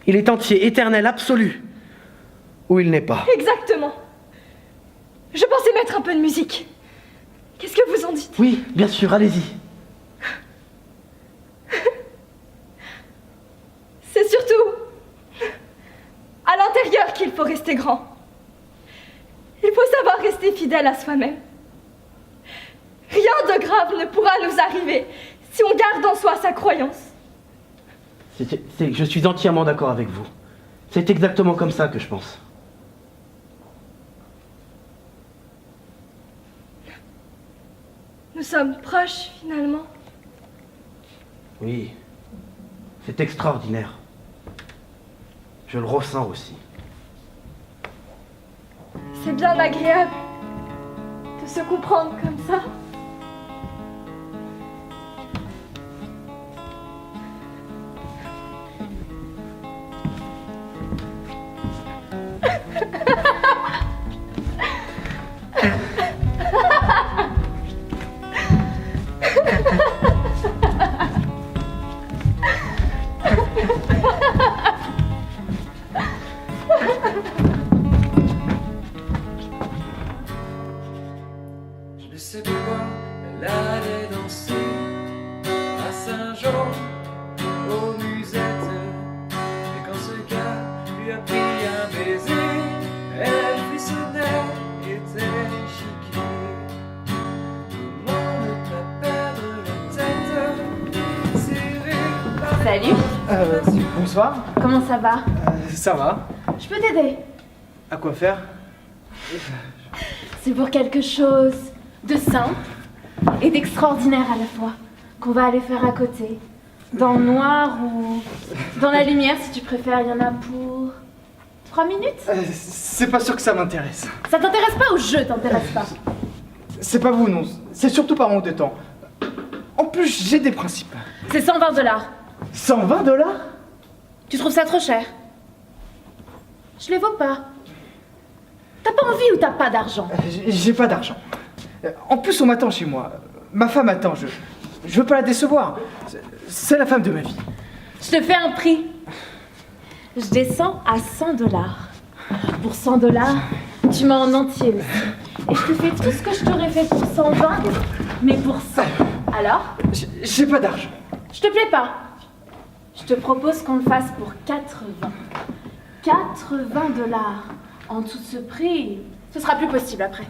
Il est entier, éternel, absolu. Ou il n'est pas. Exactement. Je pensais mettre un peu de musique. Qu'est-ce que vous en dites? Oui, bien sûr, allez-y. C'est surtout à l'intérieur qu'il faut rester grand. Il faut savoir rester rester fidèle à soi-même. Rien de grave ne pourra nous arriver si on garde en soi sa croyance. Je suis entièrement d'accord avec vous. C'est exactement comme ça que je pense. Nous sommes proches, finalement. Oui, c'est extraordinaire. Je le ressens aussi. C'est bien agréable de se comprendre comme ça. Je ne sais pourquoi elle allait danser à Saint-Jean aux musettes. Et quand ce gars lui a pris un baiser, elle frissonnait et était chiquée. Comment ne pas perdre la tête serrée par Salut. Bonsoir. Comment ça va? Ça va. Je peux t'aider? À quoi faire? C'est pour quelque chose de simple et d'extraordinaire à la fois qu'on va aller faire à côté. Dans le noir ou dans la lumière si tu préfères. Il y en a pour 3 minutes? C'est pas sûr que ça m'intéresse. Ça t'intéresse pas ou je t'intéresse pas? C'est pas vous, non. C'est surtout par manque de temps. En plus, j'ai des principes. C'est $120. 120 $? Tu trouves ça trop cher? Je les vaux pas. T'as pas envie ou t'as pas d'argent? J'ai pas d'argent. En plus, on m'attend chez moi. Ma femme attend. Je veux pas la décevoir. C'est la femme de ma vie. Je te fais un prix. Je descends à $100. Pour $100, tu m'as en entier aussi. Et je te fais tout ce que je t'aurais fait pour 120, mais pour 100. Alors? J'ai pas d'argent. Je te plais pas. Je te propose qu'on le fasse pour 80. 80 $. En dessous de ce prix, ce sera plus possible après.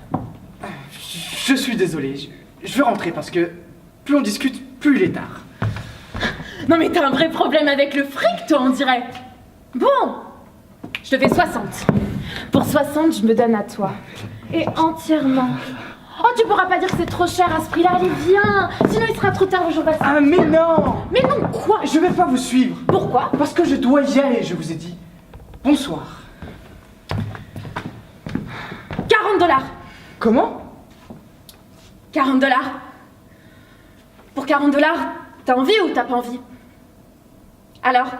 Je suis désolé. Je veux rentrer parce que plus on discute, plus il est tard. Non mais t'as un vrai problème avec le fric, toi, on dirait. Bon, je te fais 60. Pour 60, je me donne à toi. Et entièrement. Oh, tu pourras pas dire que c'est trop cher à ce prix-là. Allez, viens. Sinon, il sera trop tard le jour passé. Ah, mais non! Mais non, quoi? Je vais pas vous suivre. Pourquoi? Parce que je dois y aller, je vous ai dit. Bonsoir. 40 $. Comment? 40 $. Pour 40 $, t'as envie ou t'as pas envie? Alors?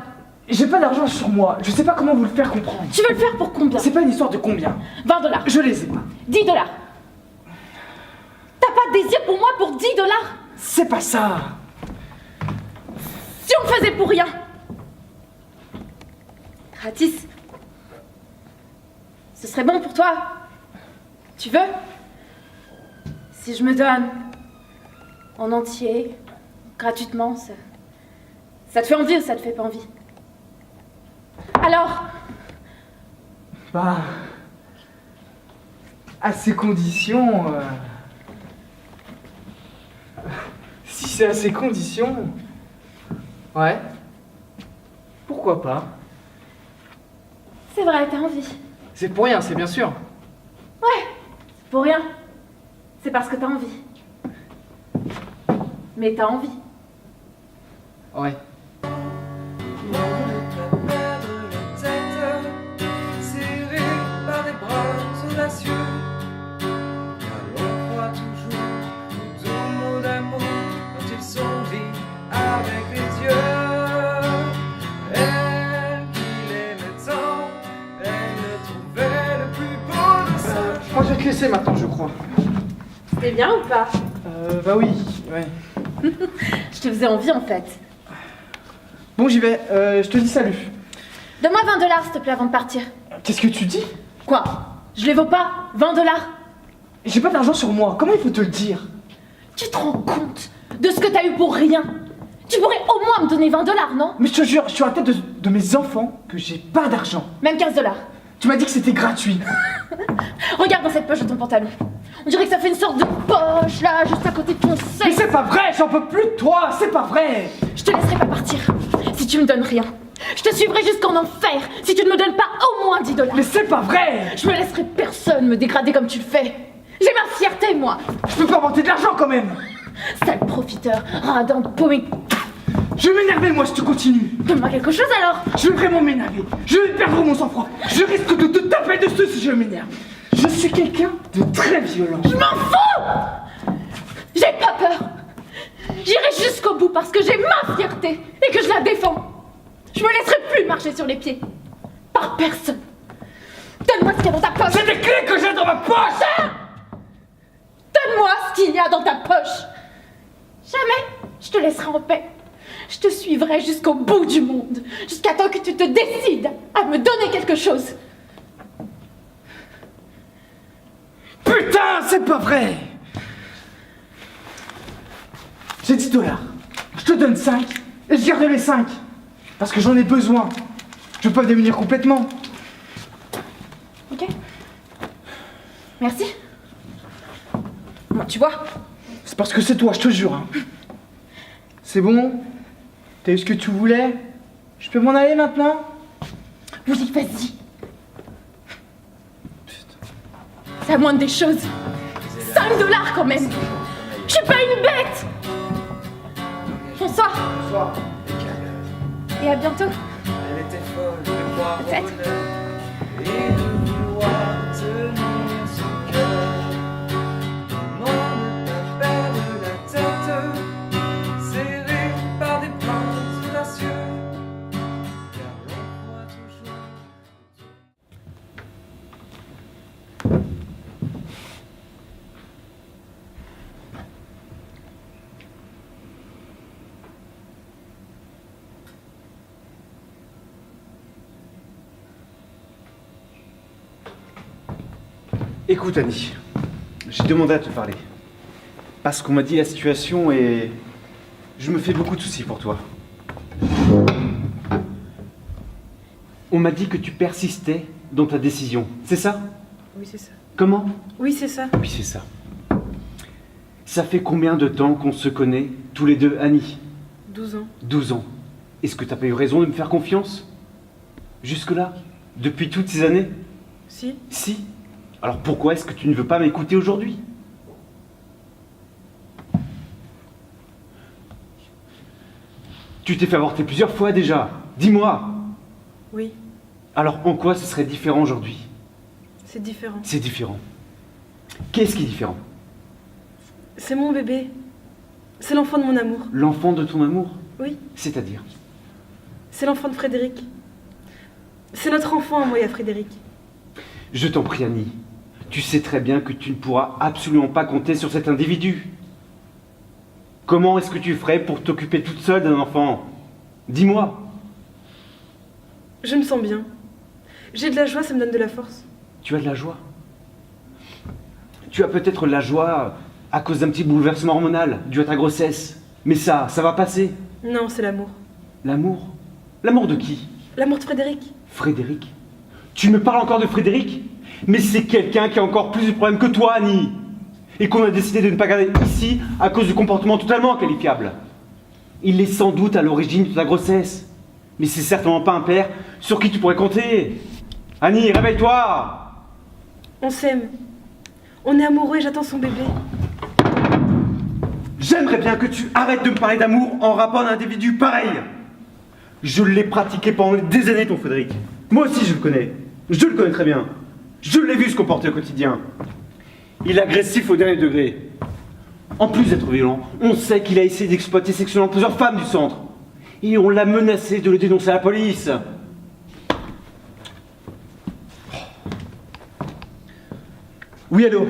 J'ai pas d'argent sur moi. Je sais pas comment vous le faire comprendre. Tu veux le faire pour combien? C'est pas une histoire de combien. 20 $. Je les ai pas. 10 $. T'as pas de désir pour moi pour 10 $? C'est pas ça. Si on le faisait pour rien. Gratis. Ce serait bon pour toi. Tu veux? Si je me donne en entier, gratuitement, ça te fait envie ou ça te fait pas envie? Alors? Bah... À ces conditions... Si c'est à ces conditions... Ouais. Pourquoi pas? C'est vrai, t'as envie. C'est pour rien, c'est bien sûr. Ouais, c'est pour rien. C'est parce que t'as envie. Mais t'as envie. Ouais. serrée par des bras audacieux. Car on croit toujours aux doux mots d'amour quand ils sont dits avec les yeux. Elle qui l'aimait tant, elle ne trouvait le plus beau de ça. Je crois que je vais te laisser maintenant, je crois. C'était bien ou pas? Bah oui, ouais. Je te faisais envie en fait. Bon, j'y vais. Je te dis salut. Donne-moi 20 $, s'il te plaît, avant de partir. Qu'est-ce que tu dis? Quoi? Je les vaux pas? 20 $? J'ai pas d'argent sur moi. Comment il faut te le dire? Tu te rends compte de ce que t'as eu pour rien? Tu pourrais au moins me donner 20 $, non? Mais je te jure, je suis à la tête de mes enfants que j'ai pas d'argent. Même 15 $. Tu m'as dit que c'était gratuit. Regarde dans cette poche de ton pantalon. On dirait que ça fait une sorte de poche là, juste à côté de ton Mais sexe. c'est pas vrai, j'en peux plus de toi, c'est pas vrai. Je te laisserai pas partir si tu me donnes rien. Je te suivrai jusqu'en enfer si tu ne me donnes pas au moins 10 $. Mais c'est pas vrai. Je me laisserai personne me dégrader comme tu le fais. J'ai ma fierté, moi. Je peux pas inventer de l'argent quand même. Sale profiteur, radin, paumé. Je vais m'énerver moi si tu continues. Donne-moi quelque chose alors. Je vais vraiment m'énerver. Je vais perdre mon sang-froid. Je risque de te taper dessus si je m'énerve. Je suis quelqu'un de très violent. Je m'en fous. J'ai pas peur. J'irai jusqu'au bout parce que j'ai ma fierté et que je la défends. Je me laisserai plus marcher sur les pieds. Par personne. Donne-moi ce qu'il y a dans ta poche. C'est des clés que j'ai dans ma poche. Donne-moi ce qu'il y a dans ta poche. Jamais je te laisserai en paix. Je te suivrai jusqu'au bout du monde, jusqu'à temps que tu te décides à me donner quelque chose. Putain, c'est pas vrai. J'ai 10 $. Je te donne 5 et je garde les 5. Parce que j'en ai besoin. Je peux pas démunir complètement. Ok. Merci. Moi, tu vois. C'est parce que c'est toi, je te jure. Hein. C'est bon? T'as eu ce que tu voulais? Je peux m'en aller maintenant? Oui, vas-y. C'est la moindre des choses. 5 $, quand même. Je suis pas une bête. Bonsoir. Bonsoir. Et à bientôt. Elle était folle de croire au Peut-être. bonheur et de vouloir tenir son cœur. Comment ne pas perdre la tête, serrée par des bras audacieux, car l'on croit toujours. Écoute Annie, j'ai demandé à te parler. Parce qu'on m'a dit la situation et je me fais beaucoup de soucis pour toi. On m'a dit que tu persistais dans ta décision, c'est ça? Oui, c'est ça. Comment? Oui, c'est ça. Oui, c'est ça. Ça fait combien de temps qu'on se connaît, tous les deux, Annie? 12 ans. 12 ans. Est-ce que t'as pas eu raison de me faire confiance? Jusque-là? Depuis toutes ces années? Si. Si. Alors pourquoi est-ce que tu ne veux pas m'écouter aujourd'hui? Tu t'es fait avorter plusieurs fois déjà. Dis-moi. Oui, Alors en quoi ce serait différent aujourd'hui? c'est différent. C'est différent. Qu'est-ce qui est différent? C'est mon bébé. C'est l'enfant de mon amour. L'enfant de ton amour? Oui, C'est-à-dire? c'est l'enfant de Frédéric. C'est notre enfant, moi et à Frédéric. Je t'en prie, Annie. Tu sais très bien que tu ne pourras absolument pas compter sur cet individu. Comment est-ce que tu ferais pour t'occuper toute seule d'un enfant? Dis-moi. Je me sens bien. J'ai de la joie, ça me donne de la force. Tu as de la joie. Tu as peut-être de la joie à cause d'un petit bouleversement hormonal dû à ta grossesse. Mais ça va passer. Non, c'est l'amour. L'amour? L'amour de qui? L'amour de Frédéric. Frédéric? Tu me parles encore de Frédéric? Mais c'est quelqu'un qui a encore plus de problèmes que toi, Annie. Et qu'on a décidé de ne pas garder ici à cause du comportement totalement inqualifiable. Il est sans doute à l'origine de ta grossesse. Mais c'est certainement pas un père sur qui tu pourrais compter. Annie, réveille-toi! On s'aime. On est amoureux et j'attends son bébé. J'aimerais bien que tu arrêtes de me parler d'amour en rappelant un individu pareil. Je l'ai pratiqué pendant des années, ton Frédéric. Moi aussi, je le connais. Je le connais très bien. Je l'ai vu se comporter au quotidien. Il est agressif au dernier degré. En plus d'être violent, on sait qu'il a essayé d'exploiter sexuellement plusieurs femmes du centre. Et on l'a menacé de le dénoncer à la police. Oui, allô?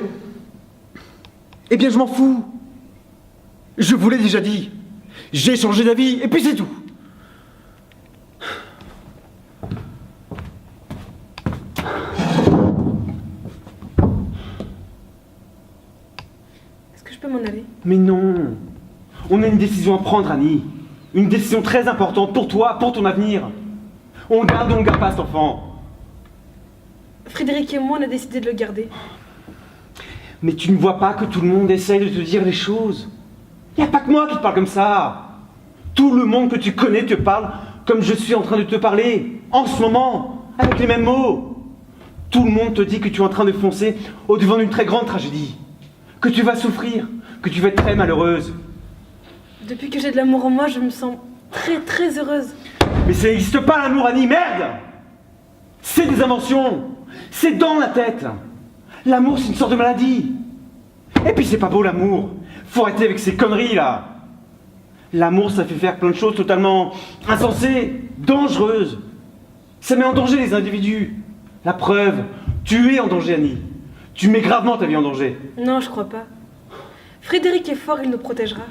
Eh bien, je m'en fous. Je vous l'ai déjà dit. J'ai changé d'avis, et puis c'est tout. Est-ce que je peux m'en aller? Mais non. On a une décision à prendre, Annie. Une décision très importante pour toi, pour ton avenir. On le garde ou on ne garde pas cet enfant. Frédéric et moi, on a décidé de le garder. Mais tu ne vois pas que tout le monde essaye de te dire les choses? Y a pas que moi qui te parle comme ça. Tout le monde que tu connais te parle comme je suis en train de te parler, en ce moment, avec les mêmes mots. Tout le monde te dit que tu es en train de foncer au-devant d'une très grande tragédie, que tu vas souffrir, que tu vas être très malheureuse. Depuis que j'ai de l'amour en moi, je me sens très très heureuse. Mais ça n'existe pas l'amour, Annie, merde! C'est des inventions, c'est dans la tête. L'amour, c'est une sorte de maladie. Et puis c'est pas beau l'amour. Faut arrêter avec ces conneries là. L'amour, ça fait faire plein de choses totalement insensées, dangereuses. Ça met en danger les individus. La preuve, tu es en danger, Annie. Tu mets gravement ta vie en danger. Non, je crois pas. Frédéric est fort, il nous protégera.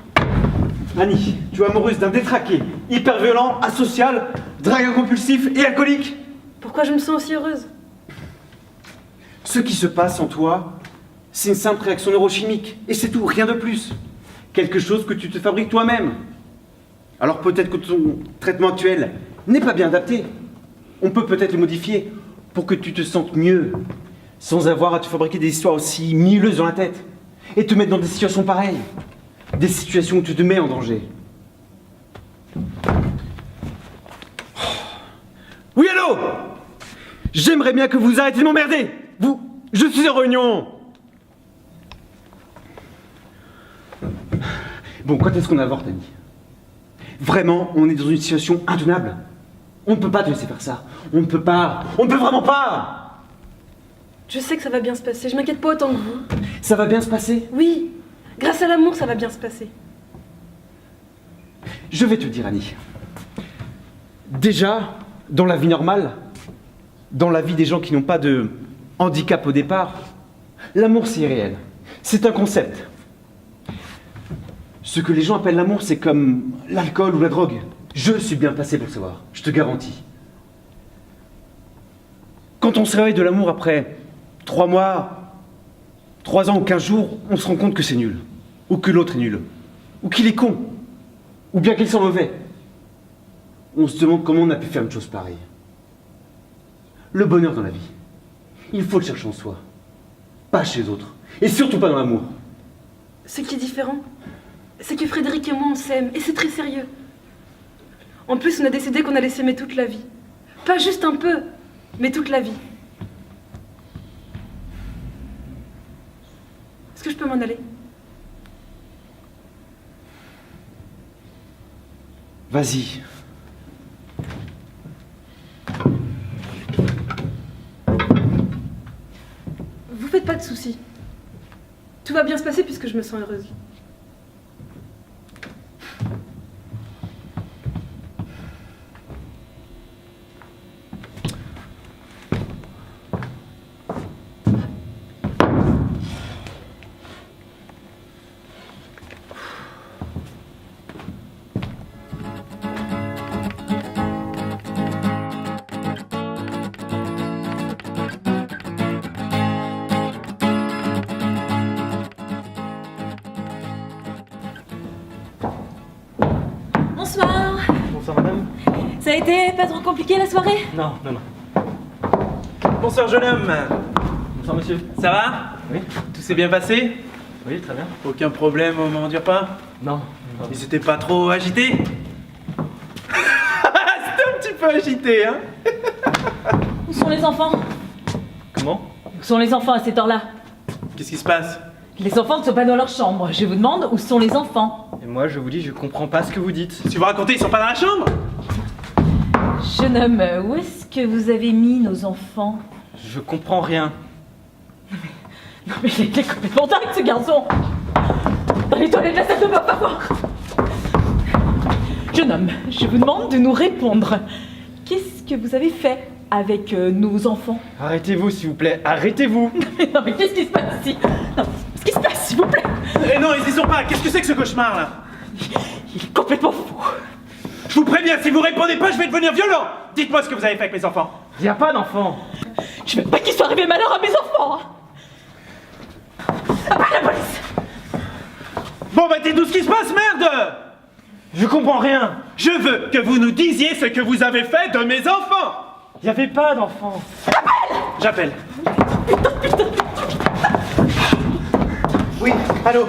Annie, tu es amoureuse d'un détraqué, hyper violent, asocial, dragueur compulsif et alcoolique. Pourquoi je me sens aussi heureuse? Ce qui se passe en toi, c'est une simple réaction neurochimique. Et c'est tout, rien de plus. Quelque chose que tu te fabriques toi-même. Alors peut-être que ton traitement actuel n'est pas bien adapté. On peut peut-être le modifier pour que tu te sentes mieux, sans avoir à te fabriquer des histoires aussi mielleuses dans la tête, et te mettre dans des situations pareilles. Des situations où tu te mets en danger. Oui, allô? J'aimerais bien que vous arrêtiez de m'emmerder. Je suis en réunion. Bon, quand est-ce qu'on avorte, Annie? Vraiment, on est dans une situation intenable. On ne peut pas te laisser faire ça. On ne peut pas. On ne peut vraiment pas. Je sais que ça va bien se passer, je m'inquiète pas autant que vous. Ça va bien se passer? Oui, grâce à l'amour, ça va bien se passer. Je vais te dire, Annie. Déjà, dans la vie normale, dans la vie des gens qui n'ont pas de handicap au départ, l'amour c'est irréel. C'est un concept. Ce que les gens appellent l'amour, c'est comme l'alcool ou la drogue. Je suis bien placé pour le savoir, je te garantis. Quand on se réveille de l'amour après 3 mois, 3 ans ou 15 jours, on se rend compte que c'est nul. Ou que l'autre est nul. Ou qu'il est con. Ou bien qu'il sent mauvais. On se demande comment on a pu faire une chose pareille. Le bonheur dans la vie, il faut le chercher en soi. Pas chez les autres. Et surtout pas dans l'amour. Ce qui est différent, c'est que Frédéric et moi on s'aime, et c'est très sérieux. En plus, on a décidé qu'on allait s'aimer toute la vie. Pas juste un peu, mais toute la vie. Est-ce que je peux m'en aller? Vas-y. Vous faites pas de soucis. Tout va bien se passer puisque je me sens heureuse. Bonsoir. Bonsoir madame. Ça a été pas trop compliqué la soirée? Non. Bonsoir jeune homme. Bonsoir monsieur. Ça va? Oui. Tout s'est bien passé? Oui, très bien. Aucun problème au moment du repas? Non. Ils étaient pas trop agités? C'était un petit peu agité, hein? Où sont les enfants? Comment? Où sont les enfants à cette heure-là? Qu'est-ce qui se passe? Les enfants ne sont pas dans leur chambre. Je vous demande où sont les enfants? Et moi je vous dis, je comprends pas ce que vous dites. Si vous racontez, ils sont pas dans la chambre? Jeune homme, où est-ce que vous avez mis nos enfants? Je comprends rien. Non mais il est complètement dingue ce garçon! Dans les toilettes de la salle de bain, pas voir! Jeune homme, je vous demande de nous répondre. Qu'est-ce que vous avez fait avec nos enfants? Arrêtez-vous s'il vous plaît, arrêtez-vous. Non mais qu'est-ce qui se passe ici? Non, qu'est-ce qui se passe s'il vous plaît? Eh non, ils y sont pas! Qu'est-ce que c'est que ce cauchemar là? Il est complètement fou! Je vous préviens, si vous répondez pas, je vais devenir violent! Dites-moi ce que vous avez fait avec mes enfants! Y a pas d'enfants. Je veux pas qu'il soit arrivé malheur à mes enfants! Appelle la police! Bon bah dites-nous ce qui se passe, merde! Je comprends rien. Je veux que vous nous disiez ce que vous avez fait de mes enfants! Y avait pas d'enfants. Appelle! J'appelle. Oui, allô.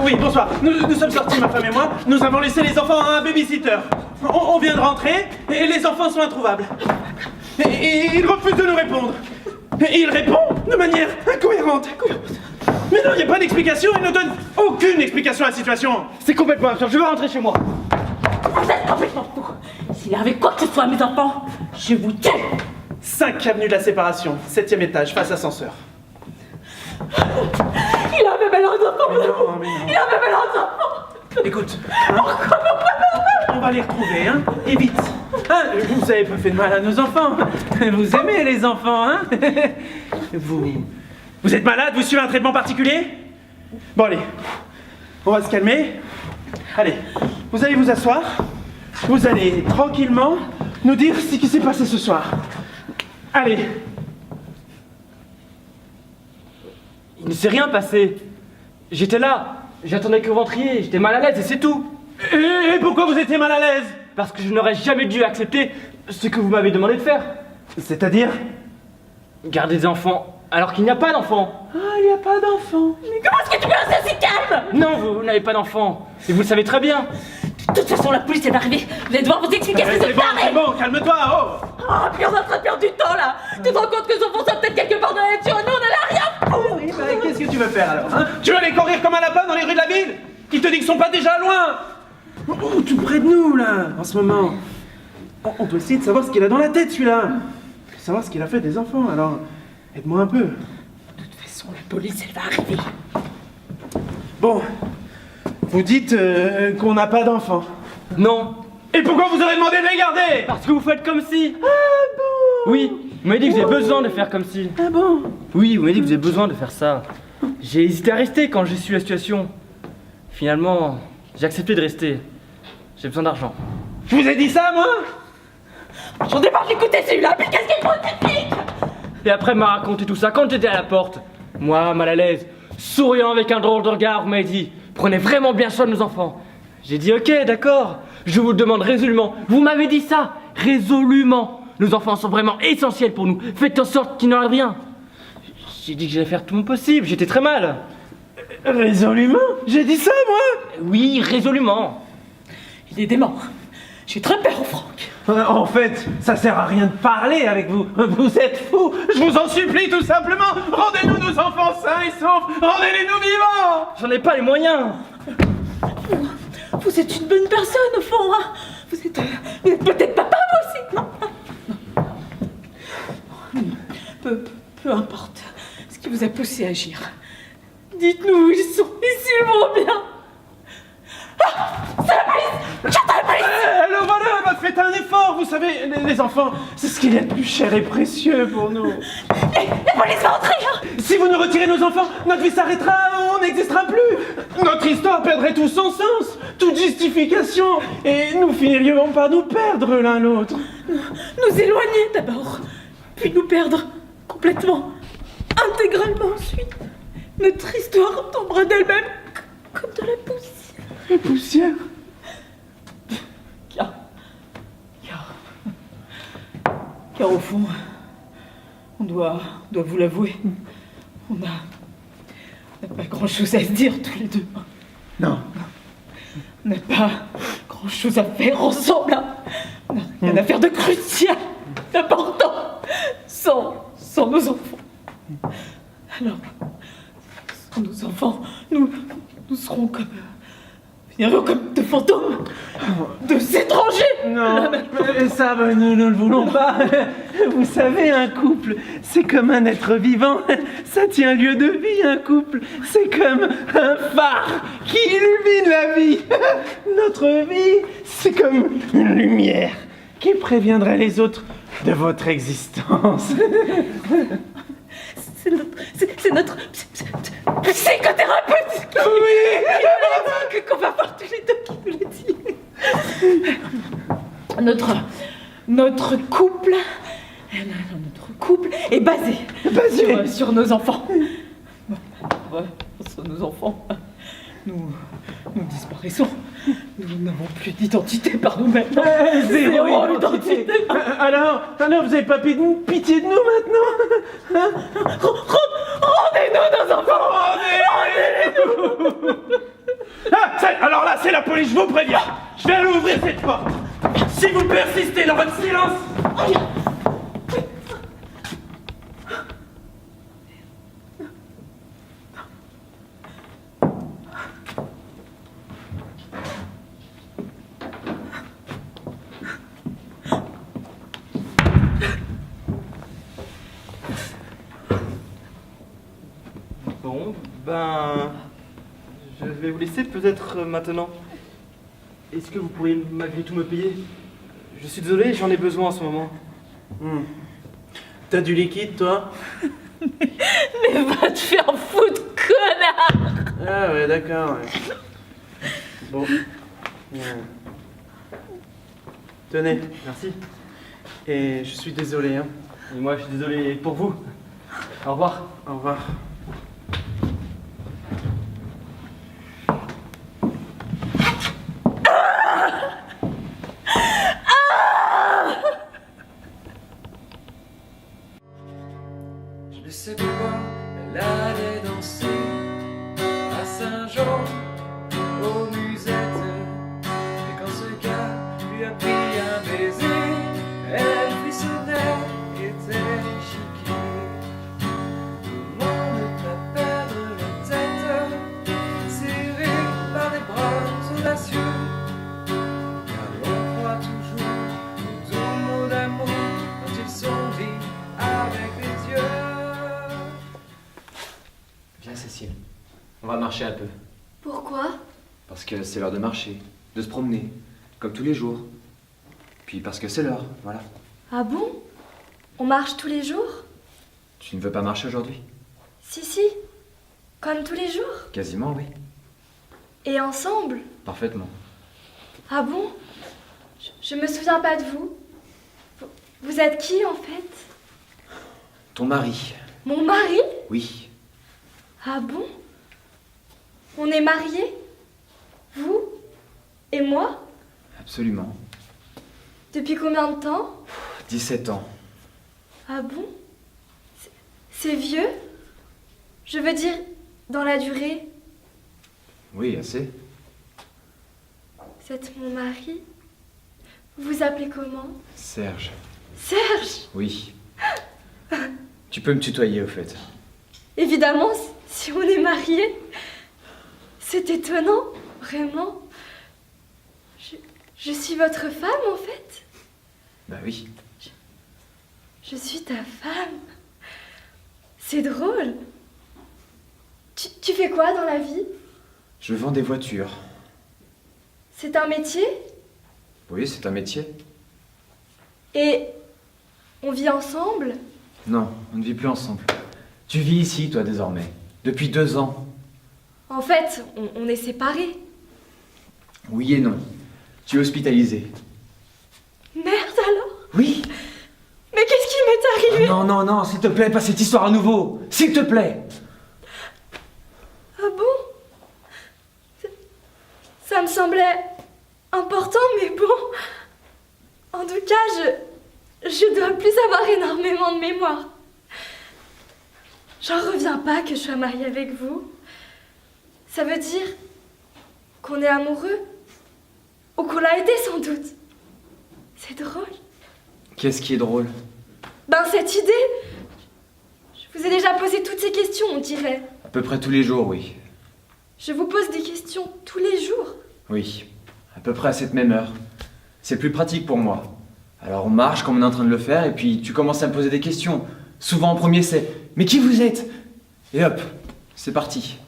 Oui, bonsoir. Nous sommes sortis, ma femme et moi. Nous avons laissé les enfants à un babysitter. On vient de rentrer et les enfants sont introuvables. Et il refuse de nous répondre. Et il répond de manière incohérente. Mais non, il n'y a pas d'explication. Il ne donne aucune explication à la situation. C'est complètement absurde, je veux rentrer chez moi. Vous êtes complètement fou. S'il arrive quoi que ce soit à mes enfants, je vous tue. 5 avenue de la Séparation, 7e étage, face ascenseur. Il a même leurs enfants. Il a même leurs enfants. Écoute, hein, on va les retrouver, hein, et vite. Hein, vous avez pas fait de mal à nos enfants. Vous aimez les enfants, hein. Vous êtes malade, vous suivez un traitement particulier? Bon allez, on va se calmer. Allez, vous allez vous asseoir. Vous allez tranquillement nous dire ce qui s'est passé ce soir. Allez. Il ne s'est rien passé. J'étais là, j'attendais que vous rentriez, j'étais mal à l'aise et c'est tout. Et pourquoi vous étiez mal à l'aise? Parce que je n'aurais jamais dû accepter ce que vous m'avez demandé de faire. C'est-à-dire? Garder des enfants alors qu'il n'y a pas d'enfants. Ah, il n'y a pas d'enfant. Mais comment est-ce que tu peux rester si calme? Non, vous n'avez pas d'enfants. Et vous le savez très bien. De toute façon, la police est arrivée. Vous allez devoir vous expliquer ce que c'est C'est bon, calme-toi, oh. Oh, puis on est en train de perdre du temps là. Tu te rends compte que nos enfants sont peut-être quelque part dans la nature et nous on en a rien. Oui, bah, qu'est-ce que tu veux faire alors, hein? Tu veux les courir comme un lapin dans les rues de la ville? Qui te dit qu'ils sont pas déjà loin? Oh, tout près de nous là, en ce moment. On peut essayer de savoir ce qu'il a dans la tête celui-là. Savoir ce qu'il a fait des enfants, alors aide-moi un peu. De toute façon, la police elle va arriver. Bon, vous dites qu'on n'a pas d'enfants. Non. Et pourquoi vous aurez demandé de les garder? Parce que vous faites comme si. Ah bon? Oui, vous m'avez dit que vous avez besoin de faire comme si. Ah bon? Oui, vous m'avez dit que vous avez besoin de faire ça. J'ai hésité à rester quand j'ai su la situation. Finalement, j'ai accepté de rester. J'ai besoin d'argent. Je vous ai dit ça, moi? J'en ai marre d'écouter celui-là, puis qu'est-ce qu'il faut technique? Et après m'a raconté tout ça quand j'étais à la porte. Moi, mal à l'aise, souriant avec un drôle de regard, vous m'avez dit prenez vraiment bien soin de nos enfants. J'ai dit ok, d'accord, je vous le demande résolument. Vous m'avez dit ça, résolument. Nos enfants sont vraiment essentiels pour nous. Faites en sorte qu'il n'en arrive rien. J'ai dit que j'allais faire tout mon possible, j'étais très mal. Résolument? J'ai dit ça, moi? Oui, résolument. Il est dément. J'ai très peur, Franck. En fait, ça sert à rien de parler avec vous. Vous êtes fous. Je vous en supplie tout simplement. Rendez-nous nos enfants sains et saufs. Rendez-les-nous vivants. J'en ai pas les moyens. Vous êtes une bonne personne, au fond, hein. Vous êtes peut-être papa, vous aussi, non? Peu importe ce qui vous a poussé à agir. Dites-nous où ils sont, et s'ils vont bien. Ah, c'est la police! J'attends la police! Alors voilà, bah, faites un effort. Vous savez, les enfants, c'est ce qu'il y a de plus cher et précieux pour nous. La police va entrer, hein. Si vous nous retirez nos enfants, notre vie s'arrêtera, on n'existera plus. Notre histoire perdrait tout son sens, toute justification, et nous finirions par nous perdre l'un l'autre. Nous éloigner d'abord, puis nous perdre complètement, intégralement ensuite. Notre histoire tombera d'elle-même comme de la poussière. La poussière? Car au fond, on doit vous l'avouer, on n'a pas grand-chose à se dire tous les deux. Non. On n'a pas grand-chose à faire ensemble. Hein. On n'a rien à faire de crucial, d'important, sans nos enfants. Alors, sans nos enfants, nous serons comme... finirons comme de fantômes, de étrangers. Non, mais ça, nous ne le voulons pas. Vous savez, un couple, c'est comme un être vivant. Ça tient lieu de vie, un couple. C'est comme un phare qui illumine la vie. Notre vie, c'est comme une lumière qui préviendrait les autres de votre existence. C'est notre psychothérapeute qu'on va voir tous les deux qui nous le dit. Notre couple est basé sur nos enfants. Sur nos enfants. Nous disparaissons. Nous n'avons plus d'identité par nous-mêmes. Zéro identité. Alors, vous avez pas pitié de nous maintenant? Rendez-nous nos enfants! Rendez-les-nous! Alors là, c'est la police, je vous préviens. Je vais aller ouvrir cette porte. Si vous persistez dans votre silence... Bon, ben... je vais vous laisser peut-être maintenant. Est-ce que vous pourriez malgré tout me payer? Je suis désolé, j'en ai besoin en ce moment. T'as du liquide, toi? Mais va te faire foutre, connard! Ah ouais, d'accord. Ouais. Bon. Tenez. Merci. Et je suis désolé, hein. Et moi, je suis désolé pour vous. Au revoir. Au revoir. Je ne sais pourquoi elle allait danser à Saint-Jean aux musettes. Et quand ce gars lui a pris un baiser, elle frissonnait et était chiquée. Comment ne pas perdre la tête, serrée par des bras audacieux, car l'on croit toujours aux doux mots d'amour quand ils sont dits avec les yeux. Viens Cécile, on va marcher un peu. Pourquoi? Parce que c'est l'heure de marcher, de se promener, comme tous les jours. Puis parce que c'est l'heure, voilà. Ah bon? On marche tous les jours? Tu ne veux pas marcher aujourd'hui? Si, comme tous les jours. Quasiment, oui. Et ensemble? Parfaitement. Ah bon? Je me souviens pas de vous. Vous êtes qui en fait? Ton mari? Mon mari? Oui. Ah bon? On est mariés? Vous? Et moi? Absolument. Depuis combien de temps? 17 ans. Ah bon? C'est vieux? Je veux dire, dans la durée. Oui, assez. Vous êtes mon mari? Vous vous appelez comment? Serge. Serge? Oui. Tu peux me tutoyer au fait. Évidemment, si on est mariés. C'est étonnant, vraiment. Je suis votre femme, en fait? Bah oui. Je suis ta femme. C'est drôle. Tu fais quoi dans la vie? Je vends des voitures. C'est un métier? Oui, c'est un métier. Et on vit ensemble? Non, on ne vit plus ensemble. Tu vis ici, toi, désormais. Depuis 2 ans. En fait, on est séparés. Oui et non. Tu es hospitalisé. Merde alors? Oui. Mais qu'est-ce qui m'est arrivé? Non, s'il te plaît, pas cette histoire à nouveau. S'il te plaît. Ah bon? Ça me semblait important, mais bon. En tout cas, je dois plus avoir énormément de mémoire. J'en reviens pas que je sois mariée avec vous. Ça veut dire qu'on est amoureux? Ou qu'on l'a été sans doute? C'est drôle. Qu'est-ce qui est drôle? Ben cette idée. Je vous ai déjà posé toutes ces questions, on dirait. À peu près tous les jours, oui. Je vous pose des questions tous les jours. Oui, à peu près à cette même heure. C'est plus pratique pour moi. Alors on marche comme on est en train de le faire, et puis tu commences à me poser des questions. Souvent en premier c'est « Mais qui vous êtes ?» Et hop, c'est parti.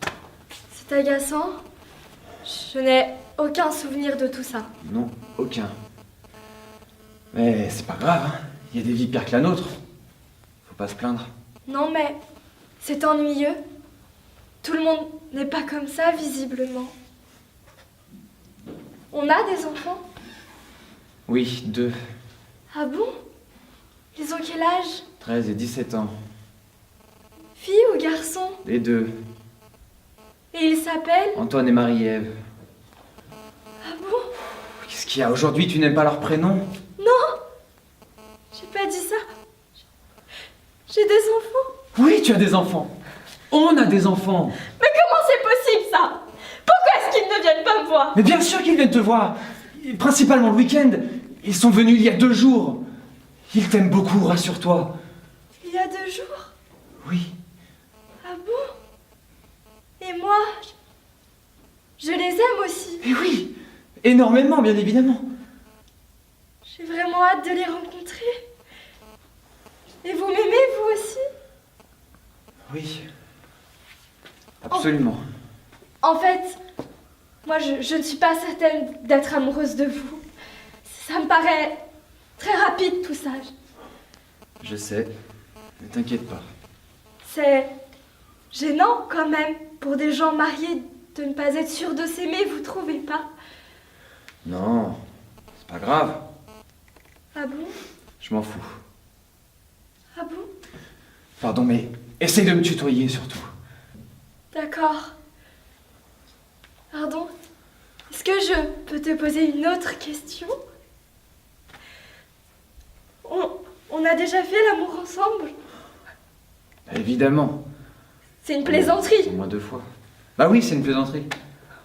C'est agaçant. Je n'ai aucun souvenir de tout ça. Non, aucun. Mais c'est pas grave, hein. Il y a des vies pires que la nôtre. Faut pas se plaindre. Non mais c'est ennuyeux. Tout le monde n'est pas comme ça, visiblement. On a des enfants? Oui, 2. Ah bon? Ils ont quel âge? 13 et 17 ans. Fille ou garçon? Les 2. Et il s'appelle? Antoine et Marie-Ève. Ah bon? Qu'est-ce qu'il y a aujourd'hui? Tu n'aimes pas leur prénom? Non! J'ai pas dit ça. J'ai des enfants. Oui, tu as des enfants. On a des enfants. Mais comment c'est possible ça? Pourquoi est-ce qu'ils ne viennent pas me voir? Mais bien sûr qu'ils viennent te voir. Principalement le week-end. Ils sont venus il y a 2 jours. Ils t'aiment beaucoup, rassure-toi. Il y a 2 jours? Oui. Ah bon? Et moi, je les aime aussi. Et oui, énormément, bien évidemment. J'ai vraiment hâte de les rencontrer. Et vous m'aimez, vous aussi? Oui. Absolument. En fait, moi, je ne suis pas certaine d'être amoureuse de vous. Ça me paraît très rapide, tout ça. Je sais. Ne t'inquiète pas. C'est gênant, quand même, pour des gens mariés de ne pas être sûrs de s'aimer, vous trouvez pas? Non, c'est pas grave. Ah bon? Je m'en fous. Ah bon? Pardon, mais essaye de me tutoyer, surtout. D'accord. Pardon? Est-ce que je peux te poser une autre question? On a déjà fait l'amour ensemble? Évidemment. C'est une plaisanterie. Au moins 2 fois. Bah oui, c'est une plaisanterie.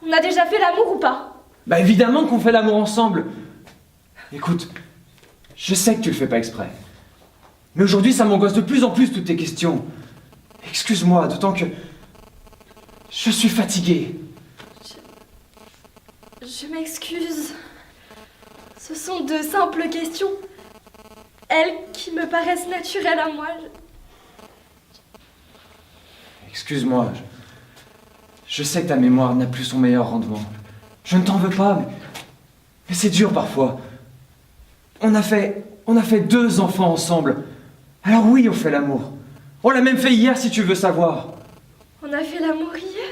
On a déjà fait l'amour ou pas? Bah évidemment qu'on fait l'amour ensemble. Écoute, je sais que tu le fais pas exprès. Mais aujourd'hui, ça m'angoisse de plus en plus toutes tes questions. Excuse-moi, d'autant que je suis fatigué. Je m'excuse. Ce sont de simples questions. Elles qui me paraissent naturelles à moi. Excuse-moi, je sais que ta mémoire n'a plus son meilleur rendement. Je ne t'en veux pas, mais c'est dur parfois. On a fait 2 enfants ensemble. Alors oui, on fait l'amour. On l'a même fait hier si tu veux savoir. On a fait l'amour hier?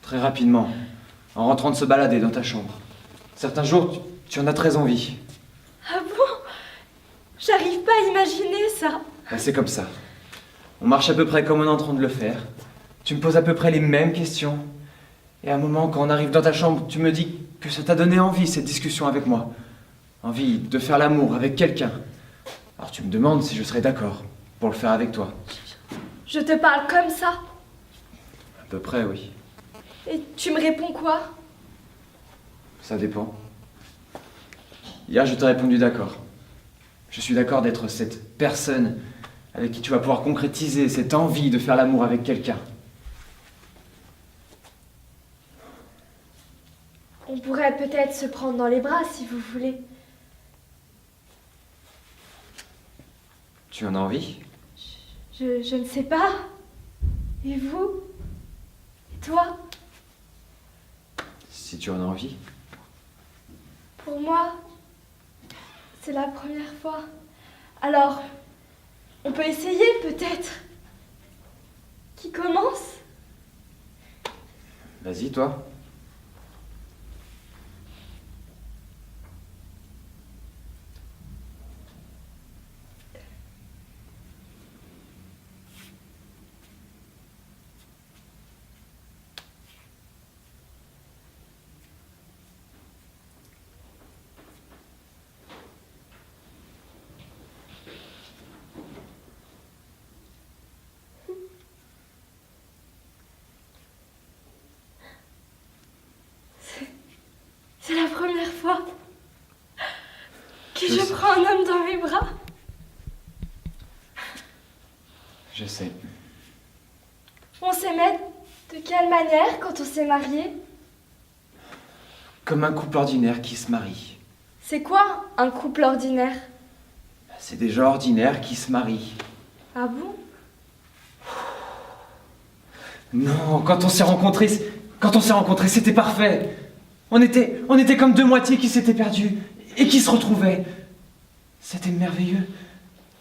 Très rapidement, en rentrant de se balader dans ta chambre. Certains jours, tu en as très envie. Ah bon? J'arrive pas à imaginer ça. Ben, c'est comme ça. On marche à peu près comme on est en train de le faire. Tu me poses à peu près les mêmes questions. Et à un moment, quand on arrive dans ta chambre, tu me dis que ça t'a donné envie, cette discussion avec moi. Envie de faire l'amour avec quelqu'un. Alors tu me demandes si je serais d'accord pour le faire avec toi. Je te parle comme ça. À peu près, oui. Et tu me réponds quoi? Ça dépend. Hier, je t'ai répondu d'accord. Je suis d'accord d'être cette personne avec qui tu vas pouvoir concrétiser cette envie de faire l'amour avec quelqu'un. On pourrait peut-être se prendre dans les bras si vous voulez. Tu en as envie? Je ne sais pas. Et vous? Et toi? Si tu en as envie. Pour moi, c'est la première fois. Alors, on peut essayer peut-être. Qui commence? Vas-y, toi. C'est la première fois que je prends un homme dans mes bras. Je sais. On s'aimait de quelle manière quand on s'est mariés? Comme un couple ordinaire qui se marie. C'est quoi un couple ordinaire? C'est des gens ordinaires qui se marient. Ah bon? Non, quand on s'est rencontrés, c'était parfait. On était comme 2 moitiés qui s'étaient perdues et qui se retrouvaient. C'était merveilleux.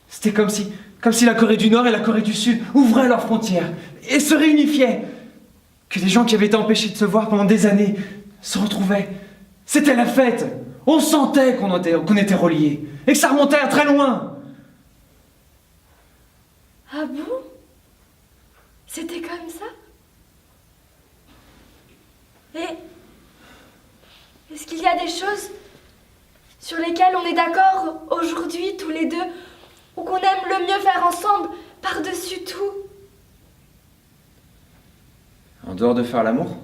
C'était comme si la Corée du Nord et la Corée du Sud ouvraient leurs frontières et se réunifiaient. Que des gens qui avaient été empêchés de se voir pendant des années se retrouvaient. C'était la fête. On sentait qu'on était reliés et que ça remontait à très loin. Ah bon? C'était comme ça? Et est-ce qu'il y a des choses sur lesquelles on est d'accord aujourd'hui, tous les deux, ou qu'on aime le mieux faire ensemble, par-dessus tout? En dehors de faire l'amour?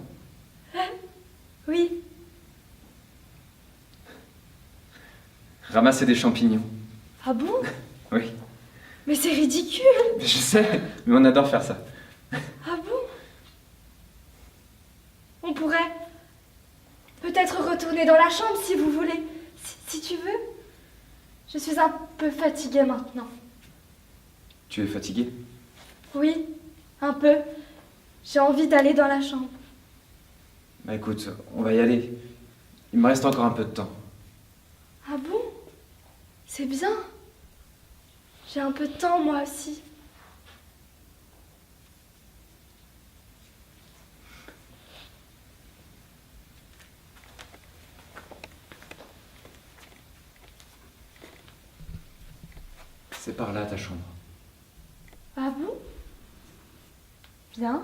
Oui. Ramasser des champignons. Ah bon? Oui. Mais c'est ridicule. Je sais, mais on adore faire ça. Ah bon? On pourrait peut-être retourner dans la chambre si vous voulez. Si tu veux. Je suis un peu fatiguée maintenant. Tu es fatiguée? Oui, un peu. J'ai envie d'aller dans la chambre. Bah écoute, on va y aller. Il me reste encore un peu de temps. Ah bon? C'est bien. J'ai un peu de temps moi aussi. C'est par là ta chambre. Ah bon? Bien.